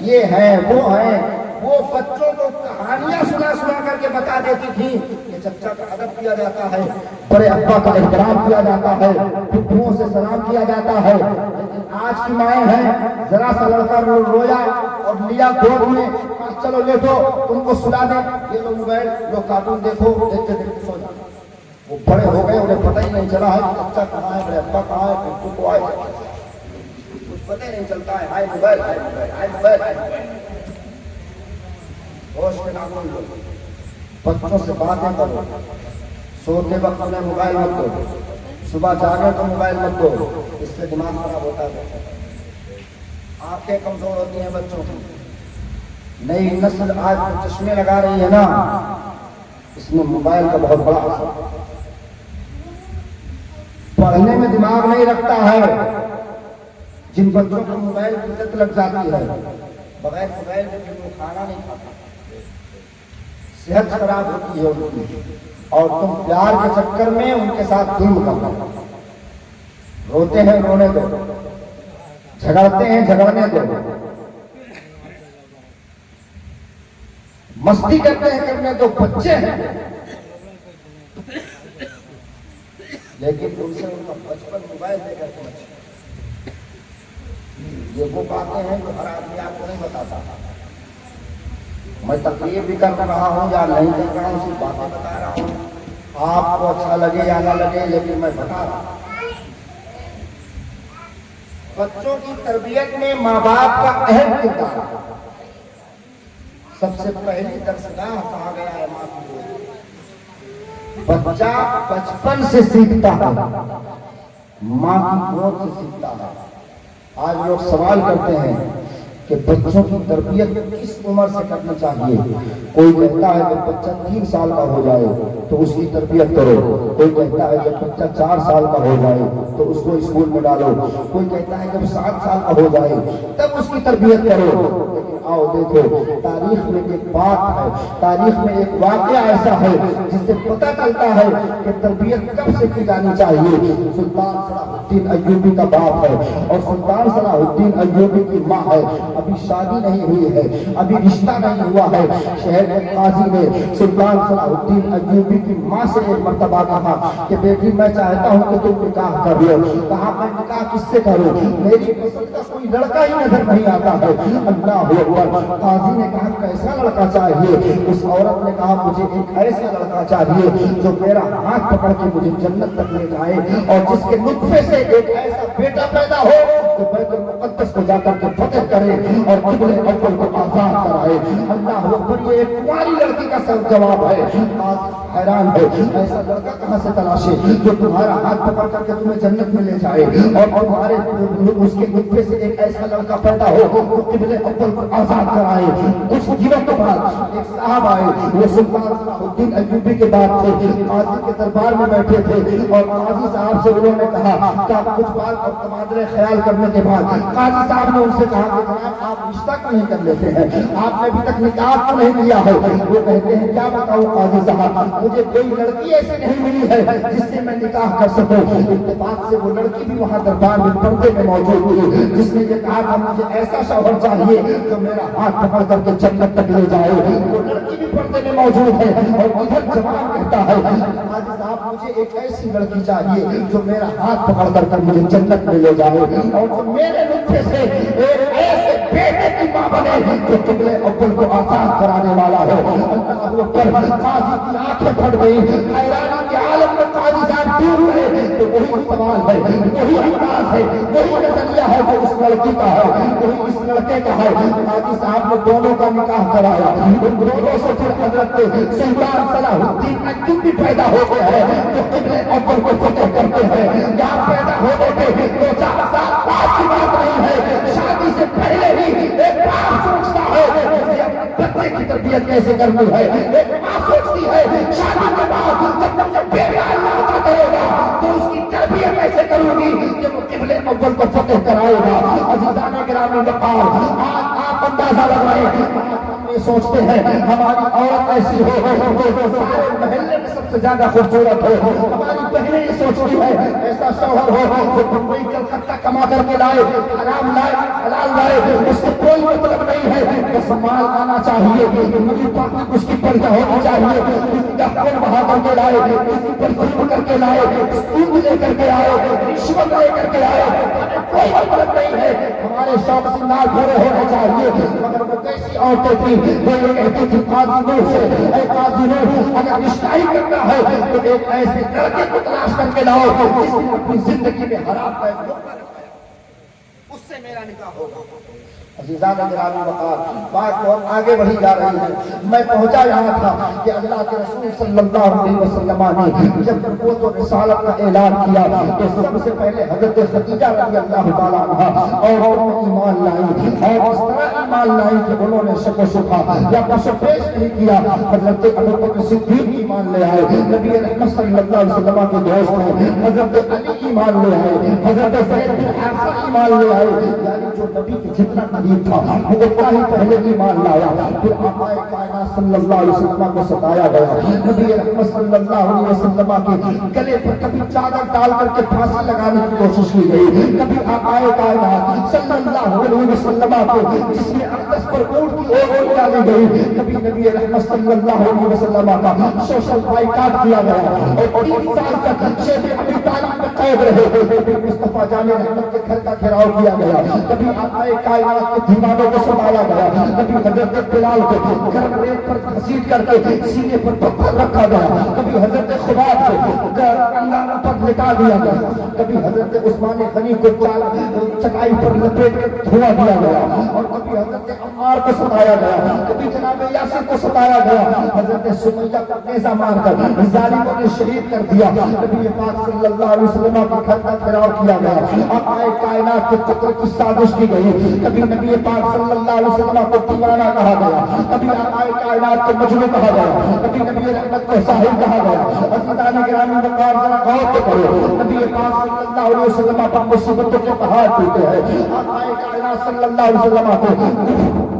یہ ہیں وہ ہیں۔ وہ بچوں کو کہانیاں سنا سنا کر کے بتا دیتی تھی کہ چچا کا ادب کیا جاتا ہے، بڑے ابا کا احترام کیا جاتا ہے، پھپھوؤں سے سلام کیا جاتا ہے۔ لیکن آج کی مائیں ہیں، ذرا سا لڑکا رویا اور لیا گود میں، چلو لیٹو تم کو سلا دیں، یہ لو موبائل، لو کارٹون دیکھو، دیکھتے دیکھتے سو جاتے۔ وہ بڑے ہو گئے، انہیں پتہ ہی نہیں چلا ہے کہ چچا کہاں ہے، بڑے ابا کہاں ہے، پھپھو کو آئے، کچھ پتہ ہی نہیں چلتا ہے، ہائے موبائل ہائے موبائل ہائے موبائل ہائے موبائل۔ ہوش میں نہ لو، بچوں سے باتیں کرو، سوتے وقت انہیں موبائل مت دو، صبح جاگے تو موبائل مت دو، اس سے دماغ خراب ہوتا ہے، آنکھیں کمزور ہوتی ہیں بچوں کی۔ نئی نسل آج جو چشمے لگا رہی ہے نا، اس میں موبائل کا بہت بڑا اثر ہے۔ پڑھنے میں دماغ نہیں رکھتا ہے، جن بچوں کو موبائل کی لت لگ جاتی ہے، بغیر موبائل کے وہ کھانا نہیں کھاتا، صحت خراب ہوتی ہے ان کی، اور تم پیار کے چکر میں ان کے ساتھ ظلم کرتے ہو۔ روتے ہیں رونے دو، جھگڑتے ہیں جھگڑنے دو، مستی کرتے ہیں کرنے دو، بچے ہیں، لیکن ان سے ان کا بچپن موبائل دے کر کے بچے۔ یہ وہ باتیں ہیں جو ہر آدمی آپ کو نہیں بتاتا۔ میں تقریر بھی کر رہا ہوں یا نہیں کر رہا ہوں، صرف باتیں بتا رہا ہوں، آپ کو اچھا لگے یا نہ لگے، لیکن میں بتا رہا ہوں۔ بچوں کی تربیت میں ماں باپ کا اہم کردار ہے۔ سب سے پہلی درسگاہ کہا گیا ہے ماں کی گود۔ بچہ بچپن سے سیکھتا ہے، ماں کی گود سے سیکھتا ہے۔ آج لوگ سوال کرتے ہیں کہ بچوں کی تربیت کس عمر سے کرنا چاہیے؟ کوئی کہتا ہے جب بچہ 3 سال کا ہو جائے تو اس کی تربیت کرو، کوئی کہتا ہے جب بچہ 4 سال کا ہو جائے تو اس کو اسکول میں ڈالو، کوئی کہتا ہے جب 7 سال کا ہو جائے تب اس کی تربیت کرو۔ لیکن آؤ دیکھو، تاریخ میں ایک بات ہے، تاریخ میں ایک واقعہ ایسا ہے جس سے پتہ چلتا ہے کہ تربیت کب سے کی جانی چاہیے۔ سلطان صلاح الدین ایوبی کا باپ ہے اور سلطان صلاح الدین ایوبی کی ماں ہے، ابھی شادی نہیں ہوئی ہے، ابھی رشتہ نہیں ہوا ہے۔ شہر کے قاضی نے سلطان صلاح الدین ایوبی کی ماں سے ایک مرتبہ کہا کہ بیٹی میں چاہتا ہوں کہ تم نکاح کر لو۔ کہا میں نکاح کس سے کروں؟ میری پسند کا کوئی لڑکا ہی نظر نہیں آتا ہے۔ اللہ اکبر۔ قاضی نے کہا کیسا لڑکا چاہیے؟ اس عورت نے کہا مجھے ایک ایسا لڑکا چاہیے جو میرا ہاتھ پکڑ کے مجھے جنت تک لے جائے اور جس کے نطفے سے ایک ایسا بیٹا پیدا ہو جو بیت المقدس کو جا کر کے فتح کرے اور قبلے اول کو آزاد کرائے۔ اللہ اکبر۔ یہ ایک کنواری لڑکی کا سب جواب ہے۔ قاضی حیران ہے، ایسا لڑکا کہاں سے تلاشے جو تمہارا ہاتھ پکڑ کر کے تمہیں جنت میں لے جائے اور تمہارے اس کے نطفے سے ایک ایسا لڑکا پیدا ہو جو قبلے اول کو آزاد کرائے۔ کچھ دنوں کے بعد ایک صاحب آئے، وہ سلطان صلاح الدین ایوبی کے بعد تھے، قاضی کے دربار میں بیٹھے تھے اور قاضی صاحب سے انہوں نے کہا کہ کچھ بات اور تبادلہ خیال کرنے کے بعد قاضی صاحب نے ان سے کہا کہ جناب آپ رشتہ کیوں نہیں کر لیتے ہیں؟ آپ نے ابھی تک نکاح کیوں نہیں کیا ہے؟ وہ کہتے ہیں کیا بتاؤں قاضی صاحب، مجھے کوئی لڑکی ایسی نہیں ملی ہے جس سے میں نکاح کر سکوں۔ اتفاق سے وہ لڑکی بھی وہاں دربار میں پردے میں موجود تھی جس نے یہ کہا کہ مجھے ایسا شوہر چاہیے جو میرا ہاتھ پکڑ کر کے جنت تک لے جائے۔ وہ لڑکی بھی پردے میں موجود ہے اور ادھر جوان کہتا ہے قاضی صاحب مجھے ایک ایسی لڑکی چاہیے جو میرا ہاتھ پکڑ کر کے مجھے جنت میں لے جائے اور جو میرے نطفے سے ایک ایسے بیٹے کی ماں بنے جو قبلے اول کو آزاد کرانے والا ہو۔ اللہ اکبر۔ قاضی کی آنکھیں پھٹ گئی، حیرانی کے عالم میں قاضی صاحب دور ہوئے تو وہی سوال ہے، وہی انداز ہے، وہی نظریہ ہے جو اس لڑکی کا ہے، وہی اس لڑکے کا ہے۔ قاضی صاحب نے دونوں کا نکاح کرایا، ان دونوں سے پھر حضرت سلطان صلاح الدین ایوبی پیدا ہو گیا ہے جو قبلے اول کو فتح کرتے ہیں۔ یہاں پیدا ہونے کے 2-4 سال بعد کی بات نہیں ہے، شادی سے پہلے ہی ایک باپ سوچتا ہے مجھے اپنے بچے کی تربیت کیسے کرنی ہے، ایک ماں سوچتی ہے شادی کے بعد جب مجھے بیٹا اللہ عطا کرے گا تو اس کی تربیت کیسے کروں گی کہ وہ قبلے اول کو فتح کرائے گا۔ عزیزان گرامی وقار، آج آپ اندازہ لگائیں، ہم یہ سوچتے ہیں ہماری عورت ایسی ہو جو سارے محلے میں سب سے زیادہ خوبصورت ہو، ہماری بہنیں یہ سوچتی ہے ایسا شوہر ہو جو بمبئی کلکتہ کما کر کے لائے، حرام لائے، حلال لائے، اس سے کوئی مطلب نہیں ہے، بس مال آنا چاہیے، مجھے باقی اس کی پردہ ہونی چاہیے، اس کا خون بہا کر کے لائے، اس کی پر ظلم کر کے لائے، سود لے کر کے آئے، رشوت لے کر کے آئے، کوئی مطلب نہیں ہے، ہمارے شوق سنگار پورے ہونے چاہیے۔ مگر وہ کیسی عورتیں تھیں وہ یہ کہتی تھی قاضی نور سے، اے قاضی نور اگر رشتہ ہی کرنا ہے تو ایک ایسے لڑکے کو تلاش کر کے لاؤ جس نے اپنی زندگی میں حرام کا ایک لقمہ رکھا ہے، اس سے میرا نکاح ہوگا۔ عزیزان گرامی وقار بات بہت آگے بڑھی جا رہی ہے. میں پہنچا یہاں تھا کہ اللہ کے رسول صلی اللہ علیہ وسلم نے جب نبوت و رسالت کا اعلان کیا تو سب سے پہلے حضرت خدیجہ رضی اللہ تعالیٰ عنہ اور ایمان لائی، اور اس طرح ایمان لائی کہ انہوں نے شک و شبہ یا کچھ پیش نہیں کیا. حضرت ابوبکر صدیق ایمان لے آئے، نبی رحمت صلی اللہ علیہ وسلم کے دوست ہیں حضرت علی ایمان لے آئے، حضرت زید بن حارثہ ایمان لے آئے. یعنی جو نبی کے جتنا قریب تھا وہ اتنا ہی پہلے ایمان لایا. پھر آقا کائنات صلی اللہ علیہ وسلم کو ستایا گیا. نبی رحمت صلی اللہ علیہ وسلم کے گلے پر کبھی چادر ڈال کر کے پھانسی لگانے کی کوشش کی گئی، کبھی آقا کائنات صلی اللہ علیہ وسلم کو جس میں اقدس پر اونٹ کی اور ڈالی گئی، کبھی نبی رحمت صلی اللہ علیہ وسلم کا سوشل بائیکاٹ کیا گیا اور 3 سال تک شیخ ابی طالب میں قید رہے. کبھی مصطفیٰ جان رحمت کے گھر کا گھیراؤ کیا گیا، کبھی آقا کائنات کے دیوانوں کو سنبھالا گیا، کبھی حضرت بلال کو گرم ریت پر گھسیٹ کر کے سینے پر پتھر رکھا گیا، کبھی حضرت خباب کو انگاروں پر لٹا دیا گیا، کبھی حضرت عثمان غنی کو چٹائی پر لپیٹ کر دھواں دیا گیا، اور کبھی حضرت عمار کو ستایا گیا، کبھی جناب یاسر کو ستایا گیا، حضرت سمیہ کو نیزہ مار کر ظالموں نے شہید کر دیا. نبی پاک صلی اللہ علیہ وسلم کے گھر کا گھیراؤ کیا گیا، آقا کائنات کے قتل کی سازش کی گئی. کبھی نبی پاک صلی اللہ علیہ وسلم کو دیوانہ کہا گیا، کبھی آقا کائنات کو مجنون کہا گیا، کبھی نبی رحمت کو ساحل کہا گیا. عزیزان گرامی وقار ذرا غور کرو، نبی پاک صلی اللہ علیہ وسلم پر مصیبتوں کے پہاڑ ٹوٹے ہیں. آقا کائنات صلی اللہ علیہ وسلم کو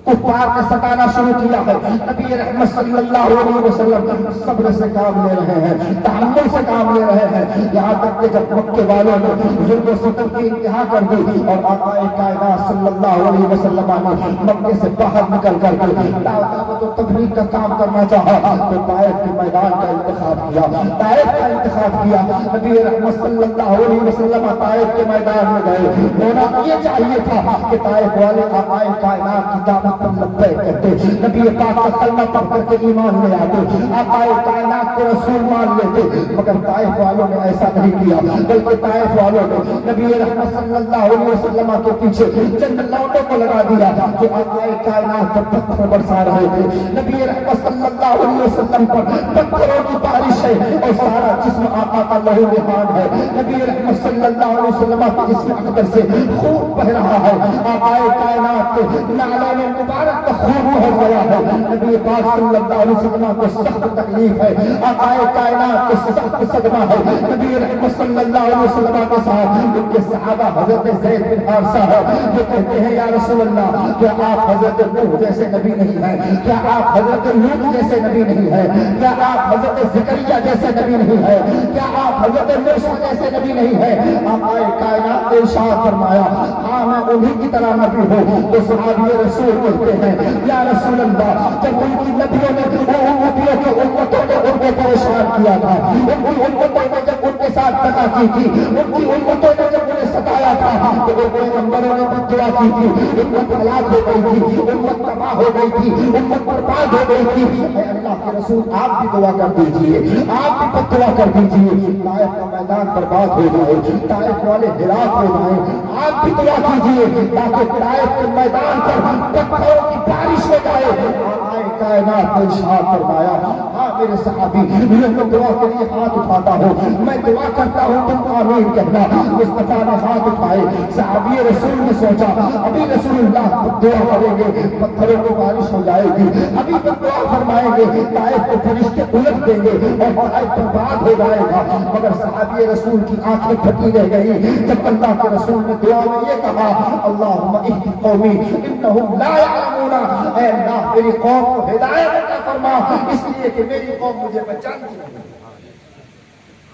کفار نے ستانا شروع کیا ہے. نبی رحمت صلی اللہ علیہ وسلم صبر سے کام لے رہے ہیں، تحمل سے کام لے رہے ہیں، یہاں تک کہ جب مکے والوں نے ظلم و ستم کی انتہا کر دی اور آقا کائنات صلی اللہ علیہ وسلم نے مکے سے باہر نکل کر کے دعوت و تبلیغ کا کام کرنا چاہا تو طائف کے میدان کا انتخاب کیا، طائف کا انتخاب کیا. نبی رحمت صلی اللہ علیہ وسلم طائف کے میدان میں گئے. ہونا یہ چاہیے تھا کہ طائف والے آقا کائنات کی دعوت لبیک کہتے، نبی پاک کا کلمہ پڑھ کر کے ایمان لے آتے، آقا کائنات کو رسول مان لیتے. مگر طائف والوں نے ایسا نہیں کیا، بلکہ طائف والوں نے نبی رحمت صلی اللہ علیہ وسلم کے پیچھے چند لوٹوں کو لگا دیا جو آقا کائنات پر پتھر برسا رہے تھے. نبی رحمت صلی اللہ علیہ وسلم پر پتھروں کی بارش ہے اور سارا جسم آقا کا لہو لہان ہے. نبی رحمت صلی اللہ علیہ وسلم کے جسم اقدر سے خون بہ رہا ہے. آقا کائنات کے نعلین مبارک کا خون بہ گیا ہے. نبی پاک صلی اللہ علیہ وسلم کو سخت تکلیف ہے، آقا کائنات کو سخت صدمہ ہے. نبی رحمت صلی اللہ علیہ وسلم کے ساتھ ان کے صحابہ حضرت زید بن حارثہ ہے جو کہتے ہیں یا رسول اللہ کیا آپ حضرت نوح جیسے نبی نہیں ہیں؟ کیا آپ حضرت لوط جیسے نبی نہیں ہیں؟ کیا آپ حضرت زکریا جیسے نبی نہیں ہیں؟ کیا آپ حضرت موسیٰ جیسے نبی نہیں ہیں؟ آقا کائنات نے ارشاد فرمایا ہاں میں انہی کی طرح نبی ہوں. تو صحابی رسول کہتے ہیں یا رسول اللہ جب ان کی نبیوں نے امتیوں کی امتوں نے ان کو پریشان کیا تھا، ان کی امتوں نے جب ان کے ساتھ دغا کی تھی، ان کی امتوں نے جب انہیں ستایا تھا تو ان پیغمبروں نے بھی دعا کی تھی، امت ہلاک ہو گئی تھی، امت تباہ ہو گئی تھی، امت برباد ہو گئی تھی. اے اللہ کے رسول آپ بھی دعا کر دیجئے، آپ بھی دعا کر دیجئے طائف کا میدان برباد ہو جائے، طائف والے ہلاک ہو جائیں. آپ بھی دعا کیجئے تاکہ طائف کے میدان پر پتھروں کی بارش ہو جائے. آقا کائنات نے ارشاد فرمایا ہاں میرے صحابی میں تو دعا کے لیے ہاتھ اٹھاتا ہوں، میں دعا کرتا ہوں تم آمین کہنا. مصطفیٰ نے ہاتھ اٹھائے، صحابی رسول نے سوچا ابھی رسول اللہ دعا کریں گے پتھروں کو بارش ہو جائے گی، ابھی تک دعا فرمائیں گے طائف کو فرشتے الٹ دیں گے اور طائف برباد ہو جائے گا. مگر صحابی رسول کی آنکھیں پھٹی رہ گئی جب اللہ کے رسول نے دعا میں یہ کہا اللہم اہد قومی انہم لا یعلمون، اے اللہ میری قوم کو ہدایت عطا فرما اس لیے کہ میری قوم مجھے پہچانتی نہیں.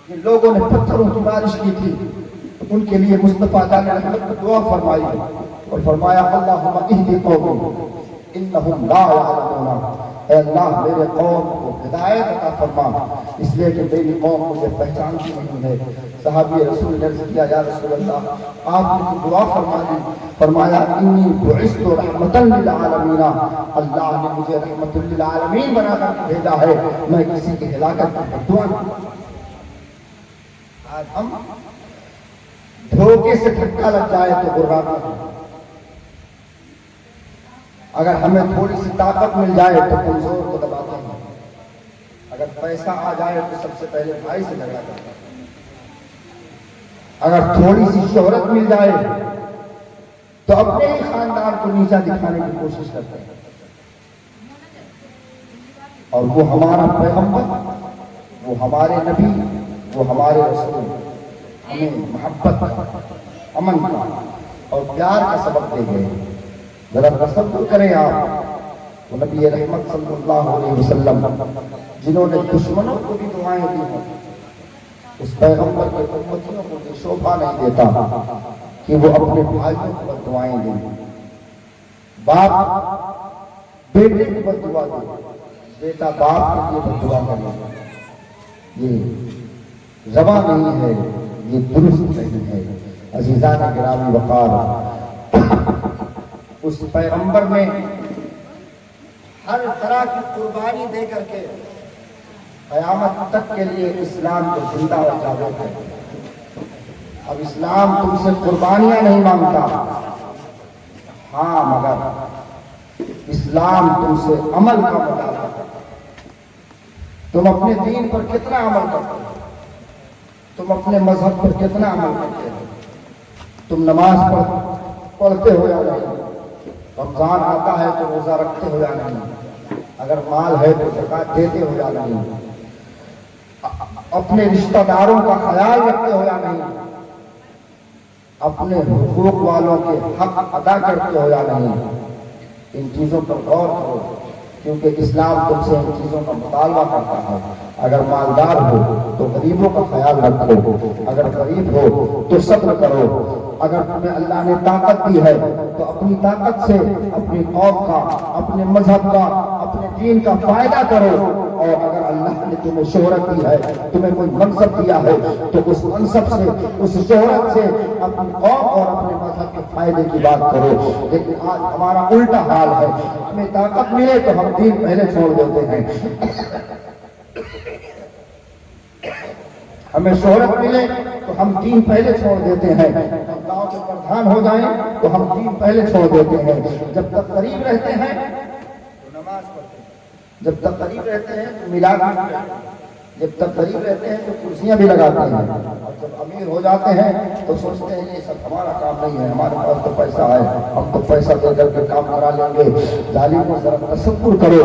جن لوگوں نے پتھروں کی بارش کی تھی ان کے لیے مصطفیٰ جان رحمت دعا فرمائی اور فرمایا اللہم اہد قومی انہم لا یعلمون، اے اللہ میرے قوم کو ہدایت عطا فرما اس لیے کہ میری قوم مجھے پہچانتی نہیں ہے. صحابی رسول نے عرض کیا یا رسول اللہ آپ نے دعا فرما دی. فرمایا انی بعثت رحمتا للعالمین، اللہ نے مجھے رحمت للعالمین بنا کر بھیجا ہے، میں کسی کی ہلاکت کی دعا نہیں. آج ہم دھوکے سے دھکا لگ جائے تو گرانا ہے، اگر ہمیں تھوڑی سی طاقت مل جائے تو کمزور کو دباتے ہیں، اگر پیسہ آ جائے تو سب سے پہلے بھائی سے جھگڑا کرتے ہیں، اگر تھوڑی سی شہرت مل جائے تو اپنے ہی خاندان کو نیچا دکھانے کی کوشش کرتے ہیں۔ اور وہ ہمارا پیغمبر، وہ ہمارے نبی، وہ ہمارے رسول ہمیں محبت کا، امن کا اور پیار کا سبق دے گئے۔ ذرا تصور کریں آپ، وہ نبی رحمت صلی اللہ علیہ وسلم جنہوں نے دشمنوں کو بھی دعائیں دی ہیں، اس پیغمبر کے امتیوں کو یہ شوبھا نہیں دیتا کہ وہ اپنے بھائیوں کو دعائیں دیں، باپ بیٹے کو دعا دے، بیٹا باپ کے لیے دعا کرے، یہ روا نہیں ہے، یہ درست نہیں ہے۔ عزیزان گرامی وقار، اس پیغمبر نے ہر طرح کی قربانی دے کر کے قیامت تک کے لیے اسلام کو زندہ اور جاوید ہے۔ اب اسلام تم سے قربانیاں نہیں مانگتا، ہاں مگر اسلام تم سے عمل کا مطالبہ کرتا۔ تم اپنے دین پر کتنا عمل کرتے ہو؟ تم اپنے مذہب پر کتنا عمل کرتے ہو؟ تم نماز پڑھتے ہو یا نہیں؟ رمضان آتا ہے تو روزہ رکھتے ہو یا نہیں؟ اگر مال ہے تو زکات دیتے ہو یا نہیں؟ اپنے رشتہ داروں کا خیال رکھتے ہو یا نہیں؟ اپنے حقوق والوں کے حق ادا کرتے ہو یا نہیں؟ ان چیزوں پر غور کرو، کیونکہ اسلام تم سے ان چیزوں کا مطالبہ کرتا ہے۔ اگر مالدار ہو تو غریبوں کا خیال رکھو، اگر غریب ہو تو صبر کرو، اگر تمہیں اللہ نے طاقت دی ہے تو اپنی طاقت سے اپنی قوم کا، اپنے مذہب کا، اپنے دین کا فائدہ کرو، اور اگر اللہ نے تمہیں شہرت دی ہے، تمہیں کوئی منصب دیا ہے تو اس منصب سے، اس شہرت سے اپنی قوم اور اپنے مذہب کے فائدے کی بات کرو۔ لیکن آج ہمارا الٹا حال ہے، ہمیں طاقت ملے تو ہم دین پہلے چھوڑ دیتے ہیں، ہمیں شہرت ملے تو ہم دین پہلے چھوڑ دیتے ہیں، ہم گاؤں کے پردھان ہو جائیں تو ہم دین پہلے چھوڑ دیتے ہیں۔ جب تک قریب رہتے ہیں تو نماز پڑھتے ہیں، جب تک قریب رہتے ہیں تو میلاد کرتے ہیں، جب تک قریب رہتے ہیں تو کرسیاں بھی لگاتے ہیں، اور جب امیر ہو جاتے ہیں تو سوچتے ہیں یہ سب ہمارا کام نہیں ہے، ہمارے پاس تو پیسہ ہے، ہم تو پیسہ دے کر کے کام کرا لیں گے۔ ظالموں ذرا تصور کرو،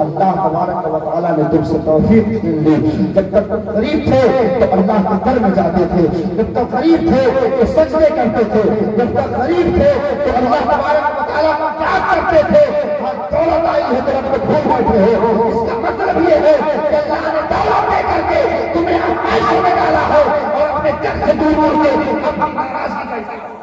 اللہ تبارک و تعالیٰ نے تم سے توفیق چھین لی۔ جب تک تم قریب تھے تو اللہ کے در میں جاتے تھے، جب تک قریب تھے تو سجدے کرتے تھے، جب تک قریب تھے تو اللہ تبارک و تعالیٰ کو یاد کرتے تھے۔ آج دولت آئی ہے تو رب کو بھول بیٹھے ہو، اس کا مطلب یہ ہے کہ اللہ نے دولت دے کر کے تمہیں آسمانوں میں ڈالا ہے اور اپنے در سے دور ہو کے اپنی ناراضگی کا اظہار کیا۔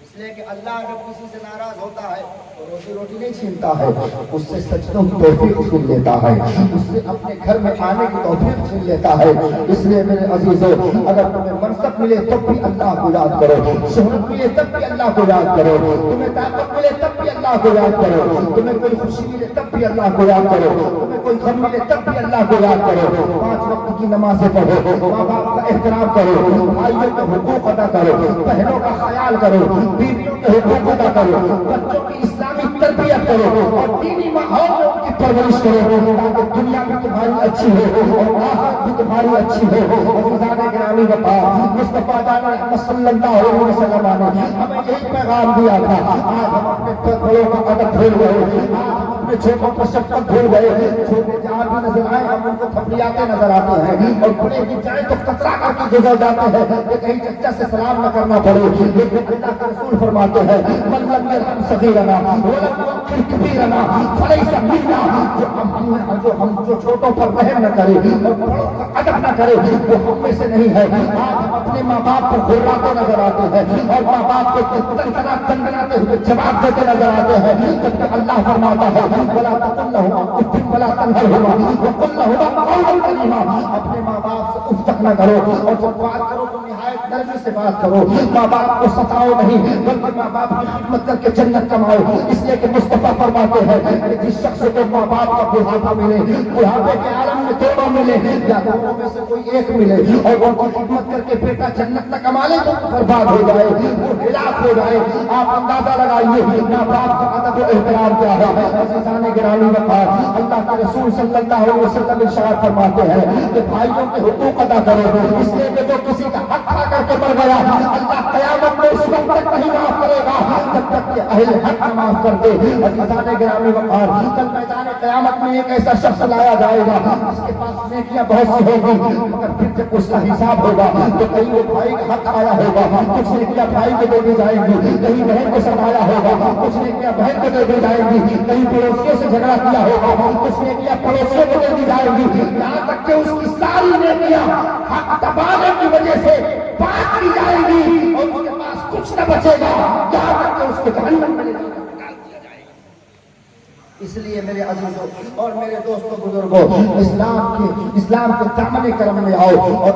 اس لیے کہ اللہ اگر کسی سے ناراض ہوتا ہے تو روزی روٹی نہیں چھینتا ہے، اس سے سجدوں کی توفیق چھین لیتا ہے، اس سے اپنے گھر میں آنے کی توفیق چھین لیتا ہے۔ اس لیے میرے عزیزو، اگر تمہیں منصب ملے تب بھی اللہ کو یاد کرو، شہرت ملے تب بھی اللہ کو یاد کرو، تمہیں طاقت ملے تب بھی اللہ کو یاد کرو، تمہیں کوئی خوشی ملے تب بھی اللہ کو یاد کرو، تمہیں کوئی غم ملے تب بھی اللہ کو یاد کرو۔ 5 وقت کی نمازیں پڑھو، ماں باپ کا احترام کرو، بھائیوں کے حقوق ادا کرو، بہنوں کا خیال کرو، بیویوں کے حقوق ادا کرو، بچوں کی اسلامی تربیت کرو اور دینی ماحول میں ان کی پرورش کرو، تاکہ دنیا بھی تمہاری اچھی ہو اور آخرت بھی تمہاری اچھی ہو۔ عزیزان گرامی وقار، مصطفیٰ جان محمد صلی اللہ علیہ وسلم نے ہمیں یہی پیغام دیا تھا۔ آج ہم اپنے بڑوں کا ادب بھول گئے، آج ہم اپنے چھوٹوں کو شفقت بھول گئے، چھوٹے جہاں بھی نظر آئے ہم ان کو تھپڑیاتے نظر آتے ہیں، اور بڑے بھی جائیں تو کترا کر کے گزر جاتے ہیں کہ کہیں چچا سے سلام نہ کرنا پڑے۔ لیکن اللہ کے رسول فرماتے ہیں من لم يرحم صغیرنا ولم يوقر کبیرنا فلیس منا، جو چھوٹوں پر رحم نہ کرے اور بڑوں کا ادب نہ کرے وہ ہم میں سے نہیں ہے۔ آج ہم اپنے ماں باپ پر گھراتے نظر آتے ہیں اور ماں باپ کو تنگناتے ہوئے جواب دیتے نظر آتے ہیں، جبکہ اللہ فرماتا ہے ولا تقل لهما اف ولا تنهرهما وقل لهما قولا کریما، اپنے ماں باپ سے اف تک نہ کرو، اور جب بات کرو تو نہایت نرمی سے بات کرو، ماں باپ کو ستاؤ نہیں بلکہ ماں باپ کی خدمت کر کے جنت کماؤ، اس لیے کہ مصطفیٰ فرماتے ہیں کہ جس شخص کو ماں باپ کا بڑھاپا ملے، بڑھاپے کے عالم میں دونوں ملے یا دونوں میں سے کوئی ایک ملے اور ان کی خدمت کر کے بیٹا جنت نہ کما لے تو برباد ہو جائے، وہ ہلاک ہو جائے۔ آپ اندازہ لگائیے ماں باپ کا ادب و احترام کیا ہے۔ عزیزان گرامی وقار، اللہ کے رسول صلی اللہ علیہ وسلم ارشاد فرماتے ہیں کہ بھائیوں کے حقوق ادا کرو، اس لیے کہ جو کسی کا حق کھا کر کے مر گیا اللہ قیامت میں اس وقت تک نہیں معاف کرے گا جب تک کہ اہل حق نہ معاف کر دے۔ عزیزان گرامی وقار، کل میدان قیامت میں ایک ایسا شخص لایا جائے گا جس کے پاس نیکیاں بہت سی ہوگی، مگر پھر جب اس کا حساب ہوگا تو کہیں وہ بھائی کا حق آیا ہوگا، کچھ نیکیاں بھائی کو دے دی جائیں گی، کہیں بہن کو ستایا ہوگا، کچھ نیکیاں بہن کو دے دی جائیں گی، کہیں پڑوسیوں سے جھگڑا کیا ہوگا، کچھ نیکیاں پڑوسیوں کو دے دی جائیں گی، یہاں تک کہ اس کی ساری نیکیاں حق دبانے کی وجہ سے بات کی جائے گی اور اس کے پاس کچھ نہ بچے گا، یہاں تک کہ اس کو جہنم میں ڈال دیا جائے گا۔ اس لیے میرے عزیزوں اور میرے دوستوں بزرگوں، اسلام کے دامن کرم میں آؤ اور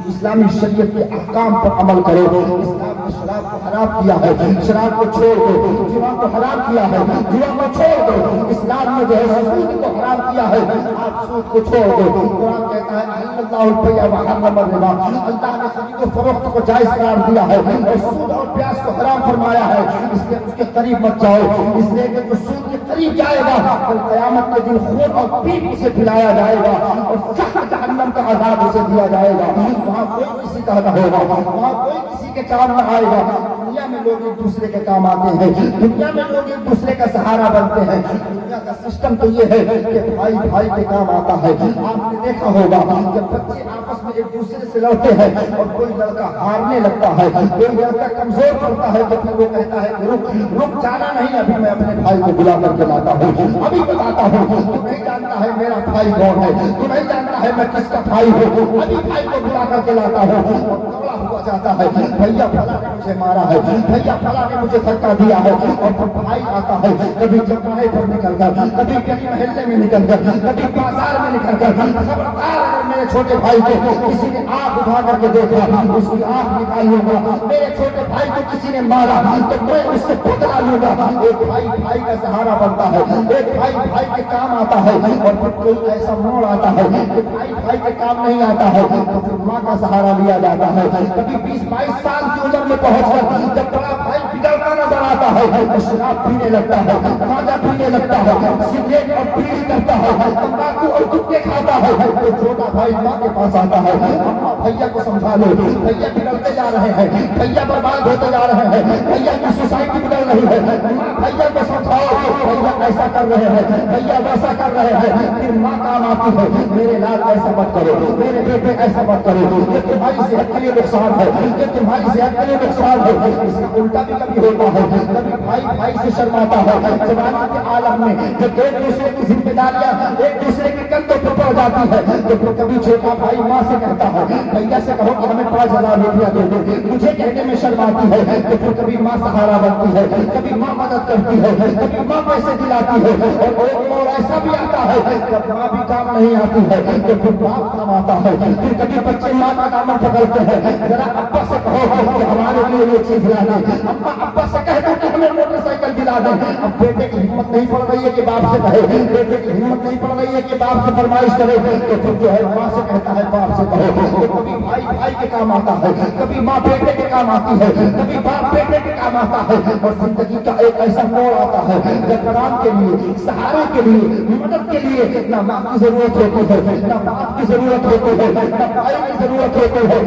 اسلامی شریعت کے احکام پر عمل کرو۔ اسلام نے شراب کو حرام کیا ہے، شراب کو چھوڑ دو، جوا کو حرام کیا ہے، جوا کو چھوڑ دو۔ اسلام نے جو ہے سود کو حرام کیا ہے، آپ سود کو چھوڑ دو۔ قرآن کہتا ہے احل اللہ البیع وحرم الربا، اللہ نے خرید و فروخت کو جائز قرار دیا ہے اور سود اور پیاز کو حرام فرمایا ہے، اس لیے اس کے قریب مت جاؤ، اس لیے کہ جو سود کے قریب جائے گا کل قیامت کے دن خون اور پیپ اسے پلایا جائے گا اور سخت جہنم کا عذاب اسے دیا جائے گا، وہاں کوئی کسی کا نہ ہوگا، وہاں کوئی کسی کے کام نہ آئے گا۔ دنیا میں لوگ ایک دوسرے کے کام آتے ہیں، دنیا میں لوگ ایک دوسرے کا سہارا بنتے ہیں، دنیا کا سسٹم تو یہ ہے کہ بھائی بھائی کے کام آتا ہے۔ آپ نے دیکھا ہوگا جب بچے آپس میں ایک دوسرے سے لڑتے ہیں اور کوئی لڑکا ہارنے لگتا ہے، کوئی لڑکا کمزور پڑتا ہے تو پھر وہ کہتا ہے کہ رک جانا نہیں، ابھی میں اپنے بھائی کو بلا کر کے لاتا ہوں، ابھی بتاتا ہوں، تو نہیں جانتا ہے میرا بھائی کون ہے، تو نہیں جانتا ہے میں کس کا بھائی ہوں، ابھی بھائی کو بلا کر کے لاتا ہوں، دوڑا ہوا جاتا ہے، بھیا فلاں نے مجھے مارا ہے، بھیا فلاں نے مجھے دھکا دیا ہے، اور پھر بھائی آتا ہے کبھی جگہ پر نکل کر، کبھی گلی محلے میں نکل کر، کبھی بازار میں نکل کر، خبردار اگر میرے چھوٹے بھائی کو کسی نے آنکھ اٹھا کر کے دیکھا اس کی آنکھ نکال لوں گا، میرے چھوٹے بھائی کو کسی نے مارا تو میں اس سے بدلا لوں گا۔ ایک بھائی بھائی کا سہارا بنتا ہے، ایک بھائی بھائی کے کام آتا ہے، اور پھر کوئی ایسا موڑ آتا ہے کہ بھائی بھائی کے کام نہیں آتا ہے تو پھر ماں کا سہارا لیا جاتا ہے۔ کبھی 20-22 سال کی عمر میں پہنچ کر جب بڑا بھائی بگڑتا نظر آتا ہے تو شراب پینے لگتا ہے، گانجا پینے لگتا ہے، سگریٹ اور بیڑی کرتا ہے، تمباکو اور گٹکے کھاتا ہے، تو چھوٹا بھائی ماں کے پاس آتا ہے، اما بھیا کو سمجھا لو، بھیا بگڑتے جا رہے ہیں، بھیا برباد ہوتے جا رہے ہیں، بھیا کی سوسائٹی بگڑ رہی ہے، ماں بھیا کو سمجھاؤ، بھیا ایسا کر رہے ہیں، بھیا ویسا کر رہے ہیں، پھر ماں کام آتی ہے، میرے لال ایسا مت کرو، میرے بیٹے ایسا مت کرو، یہ تمہاری صحت کے لیے نقصان ہے، یہ تمہاری صحت کے لیے نقصان ہے۔ اس کا الٹا بھی کبھی ہوتا ہے، کبھی بھائی بھائی سے شرماتا ہے، جوانی کے عالم میں جب ایک دوسرے کی ذمہ داریاں ایک دوسرے کے کندھوں پر پڑ جاتی ہے تو پھر کبھی چھوٹا بھائی ماں سے کہتا ہے بھیا سے کہو کہ ہمیں 5000 روپیہ دے دو، مجھے کہنے میں شرم آتی ہے، تو پھر کبھی ماں سہارا بنتی ہے، کبھی ماں مدد کرتی ہے، کبھی ماں پیسے دلاتی ہے، اور ایک موڑ ایسا بھی آتا ہے جب ماں بھی کام نہیں آتی ہے تو پھر باپ کام آتا ہے، پھر کبھی بچے ماں کا دامن پکڑتے ہیں، ذرا ابا سے کہو کہ ہمارے لیے یہ چیز لا دیں، اما ابا سے کہہ دو کہ ہمیں موٹر سائیکل دلا دیں، اب بیٹے کی ہمت نہیں پڑ رہی ہے کہ باپ سے کہے، بیٹے کی ہمت نہیں پڑ رہی ہے کہ باپ سے فرمائش کرے تو پھر جو ہے ماں سے کہتا ہے باپ سے کہو، تو کبھی بھائی بھائی کے کام آتا ہے، کبھی ماں بیٹے کے کام آتی ہے، کبھی باپ بیٹے کے کام آتا ہے، اور زندگی کا ایک ایسا موڑ آتا ہے جب کام کے لیے، سہارے کے لیے، مدد کے لیے نہ ماں کی ضرورت ہوتی ہے، نہ باپ کی ضرورت ہوتی ہے، نہ بھائی کی ضرورت ہوتی ہے،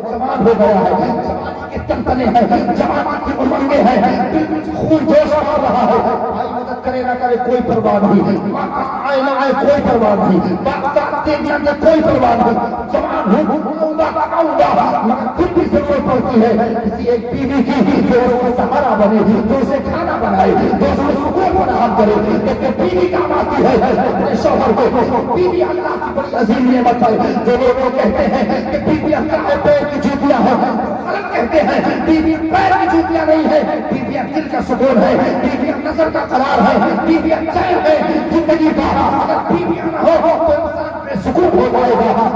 جوان ہو گیا ہے، جوانی کے تنتنے ہیں، جوانی کی امنگیں ہیں، خون جوش مار رہا ہے، بھائی مدد کرے نہ کرے کوئی پرواہ نہیں، ماں آئے نہ آئے کوئی پرواہ نہیں، باپ ساتھ دے نہ دے کوئی پرواہ نہیں، جوان ہوں آؤں گا مگر پھر بھی ضرورت پڑتی ہے کسی ایک بیوی کی جو اس کا سہارا بنے، جو اسے کھانا بنائے، جو اس کو سکون فراہم کرے، لیکن بیوی کام آتی ہے اپنے شوہر کو۔ بیوی اللہ کی بڑی عظیم نعمت ہے، جو لوگ کہتے ہیں کہ بیوی اللہ کے پیر کی جوتیاں ہیں، غلط کہتے ہیں، بیوی پیر کی جوتیاں نہیں ہے، بیوی دل کا سکون ہے، بیوی نظر کا قرار ہے، بیوی چین ہے زندگی کا، اگر بیوی نہ ہو تو انسان بے سکون ہو جائے گا،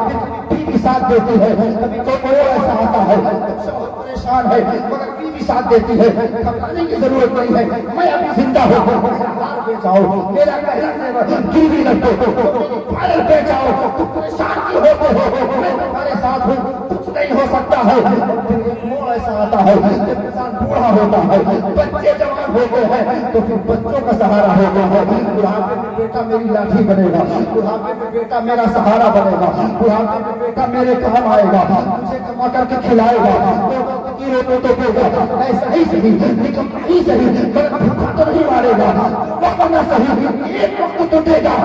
بیوی ساتھ دیتی ہے، کبھی کوئی ایسا آتا ہے شوہر پریشان ہے مگر بیوی ساتھ دیتی ہے، گھبرانے کی ضرورت نہیں ہے، میں ابھی زندہ ہوں، جاؤ میرا گیوی نہ دو، پائل پہ جاؤ، تم پریشان کیوں ہوتے ہو، میں تمہارے ساتھ ہوں، کچھ نہیں ہو سکتا ہے۔ پھر ایک موڑ ایسا آتا ہے جب انسان بوڑھا ہوتا ہے، بچے جوان ہوتے ہیں، تو پھر بچوں کا سہارا ہوتا ہے، بڑھاپے میں بیٹا میری لاٹھی بنے گا، بڑھاپے میں بیٹا میرا سہارا بنے گا، بڑھاپے میں بیٹا میرے کام آئے گا، مجھے کما کر کے کھلائے گا، تو ایسا ہی صحیح لیکن نہیں صحیح مگر بھوکا تو نہیں مارے گا، وقت نہ صحیح ایک وقت تو دے گا۔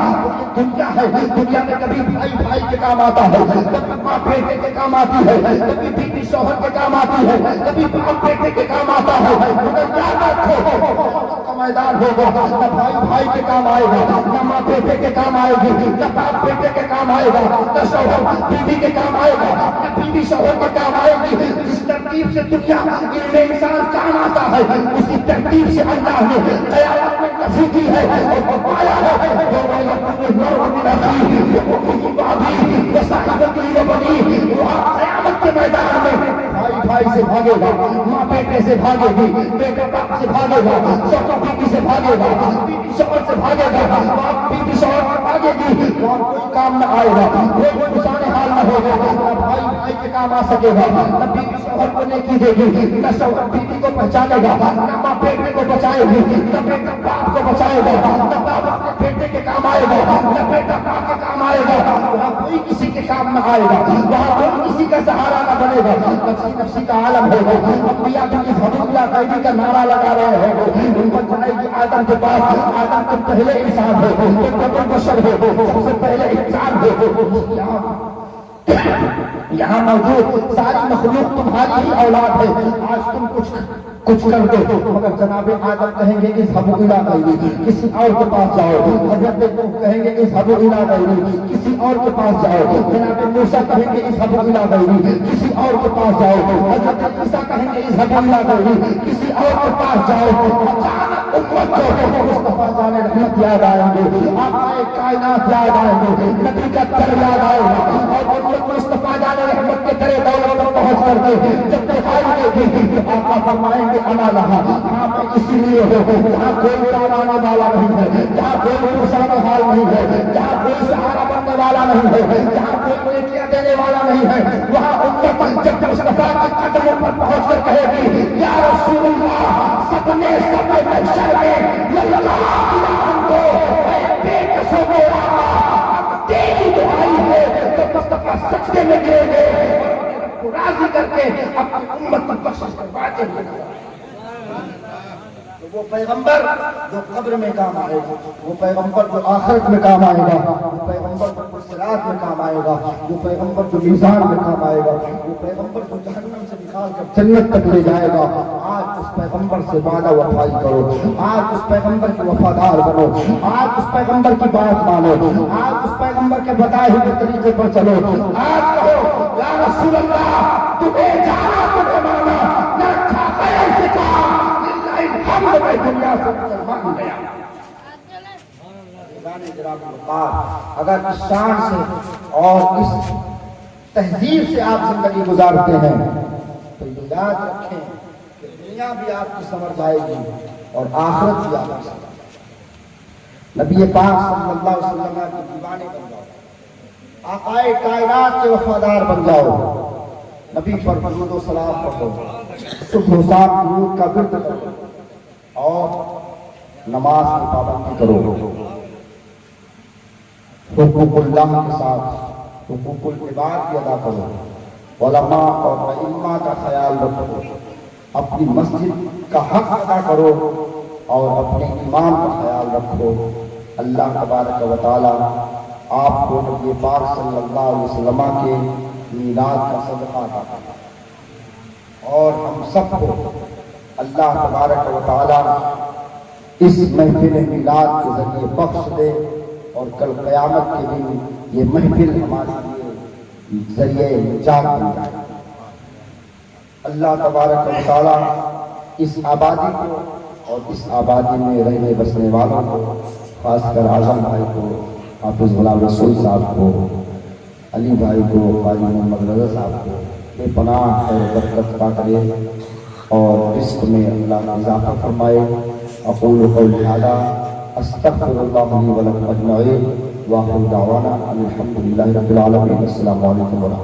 دنیا ہے، دنیا میں کبھی بھائی بھائی کے کام آتا ہے، کبھی ماں بیٹے کے کام آتی ہے، کبھی بیوی شوہر کے کام آتی ہے، کبھی باپ بیٹے کے کام آتا ہے، مگر یاد رکھو کا میدان ہوگا نہ بھائی بھائی کے کام آئے گا، نہ ماں بیٹے کے کام آئے گی، نہ باپ بیٹے کے کام آئے گا، نہ شوہر بیوی کے کام آئے گا، نہ بیوی شوہر کے کام آئے گی۔ جس ترتیب سے دنیا علم انسان کام آتا ہے اسی ترتیب سے اللہ نے قیامت میں نفی کی ہے اور فرمایا ہے قیامت کے میدان میں بھائی بھائی سے بھاگے گا، ماں بیٹے سے بھاگے گی، بیٹا باپ سے بھاگے گا، شوہر بیوی سے بھاگے گا، بیوی شوہر سے بھاگے گا، باپ بیوی شوہر سے بھاگے گی، وہاں کوئی کام نہ آئے گا، کوئی انسان حال نہ ہوگا، نہ بھائی بھائی کے کام آ سکے گا، نہ بیوی شوہر کو نیکی دے گی، نہ شوہر بیوی کو پہچانے گا، نہ ماں بیٹے کو بچائے گی، نہ بیٹا باپ کو بچائے گا، نہ باپ اپنے بیٹے کے کام آئے گا، نہ بیٹا باپ کے کام آئے گا، وہاں کوئی کسی کے کام نہ آئے گا، وہاں کوئی کسی کا سہارا نہ بنے گا، نفسی نفسی کا عالم ہوگا۔ انبیاء بھی اس حدیث قیدی کا نعرہ لگا رہے ہیں، ان پر جائے گی آدم کے پاس، آدم تم پہلے انسان ہو، تم قبل بشر ہو، سب سے پہلے انسان ہو، یہاں موجود ساری مخلوق تمہاری ہی اولاد ہے، آج تم کچھ کر دو، مگر جناب آدم کہیں گے اذهبوا الى غیری، کسی اور کے پاس جاؤ، حضرت نوح کہیں گے اذهبوا الى غیری، کسی اور کے پاس جاؤ، جناب موسیٰ کہیں گے اذهبوا الى غیری، کسی اور کے پاس جاؤ، حضرت عیسیٰ کہیں گے اذهبوا الى غیری، کسی اور کے پاس جاؤ، اچانک امت کو مصطفیٰ جان رحمت یاد آئیں گے، آقا کائنات یاد آئیں گے، نبی کا در یاد آئے گا، اور امت مصطفیٰ جان رحمت کے در دولت پر پہنچ کر کے جب دکھائی دے گی تو آقا فرمائیں گے انا لہا، یہاں پہ اسی لیے ہو، یہاں کوئی لانے والا نہیں ہے، جہاں کوئی پرسان حال نہیں ہے، جہاں کوئی سہارا بننے والا نہیں ہے، جہاں کوئی نیکیاں دینے والا نہیں ہے، وہاں امت جب مصطفیٰ کے قدموں پر پہنچ کر کہے گی یا رسول اللہ سپنے سپنے محشر میں اللہ ہم کو بے کسوں کو تیری دعائی ہے تو مصطفیٰ سجدے میں گریں گے اور راضی کر کے اپنی امت کی بخشش کرواتے ہیں۔ وہ پیغمبر جو قبر میں کام آئے گا، وہ پیغمبر جو آخرت میں کام آئے گا، وہ پیغمبر جو صراط میں کام آئے گا، وہ پیغمبر جو میزان میں کام آئے گا، وہ پیغمبر جو جہنم سے نکال کر جنت تک لے جائے گا۔ آج اس پیغمبر سے وعدہ وفائی کرو، آج اس پیغمبر کے وفادار بنو، آج اس پیغمبر کی بات مانو، آج اس پیغمبر کے بتائے ہوئے طریقے پر چلو، آج کہو یا رسول اللہ تمہیں جانا تمہیں مانا نہ کھاتا ہے سکھا ہم میں دنیا سے مسلمان گیا۔ اگر اس شان سے اور اس تہذیب سے آپ زندگی گزارتے ہیں تو یہ یاد رکھیں کہ دنیا بھی آپ کی سمجھ جائے گی اور آخرت بھی آپ کی سمجھ جائے گی۔ نبی پاک صلی اللہ علیہ وسلم کے دیوانے بن جاؤ، آقائے کائنات کے وفادار بن جاؤ، نبی پر درود و سلام پڑھو، صبح و شام درود کا ورد کرو اور نماز کی پابندی کرو، حقوق اللہ کے ساتھ حقوق العباد کی ادا کرو، علماء اور ائمہ کا خیال رکھو، اپنی مسجد کا حق ادا کرو اور اپنے امام کا خیال رکھو۔ اللہ تبارک و تعالی آپ کو نبی پاک صلی اللہ علیہ وسلم کے میلاد کا صدقہ عطا کرے اور ہم سب کو اللہ تبارک و تعالی اس محفل میلاد کے ذریعے بخش دے اور کل قیامت کے دن یہ محفل ہمارے لیے ذریعے نجات بن جائے۔ اللہ تبارک و تعالی اس آبادی کو اور اس آبادی میں رہنے بسنے والوں کو، خاص کر اعظم بھائی کو، حافظ غلام رسول صاحب کو علی بھائی کو، قاضی محمد رضا صاحب کو بے پناہ خیر و برکت عطا کرے اور رزق میں اللہ اضافہ فرمائے۔ اقول قولی ھذا استغفر اللہ لی ولکم اجمعین، وآخر دعوانا ان الحمد للہ رب العالمین۔ السلام علیکم ورحمۃ اللہ۔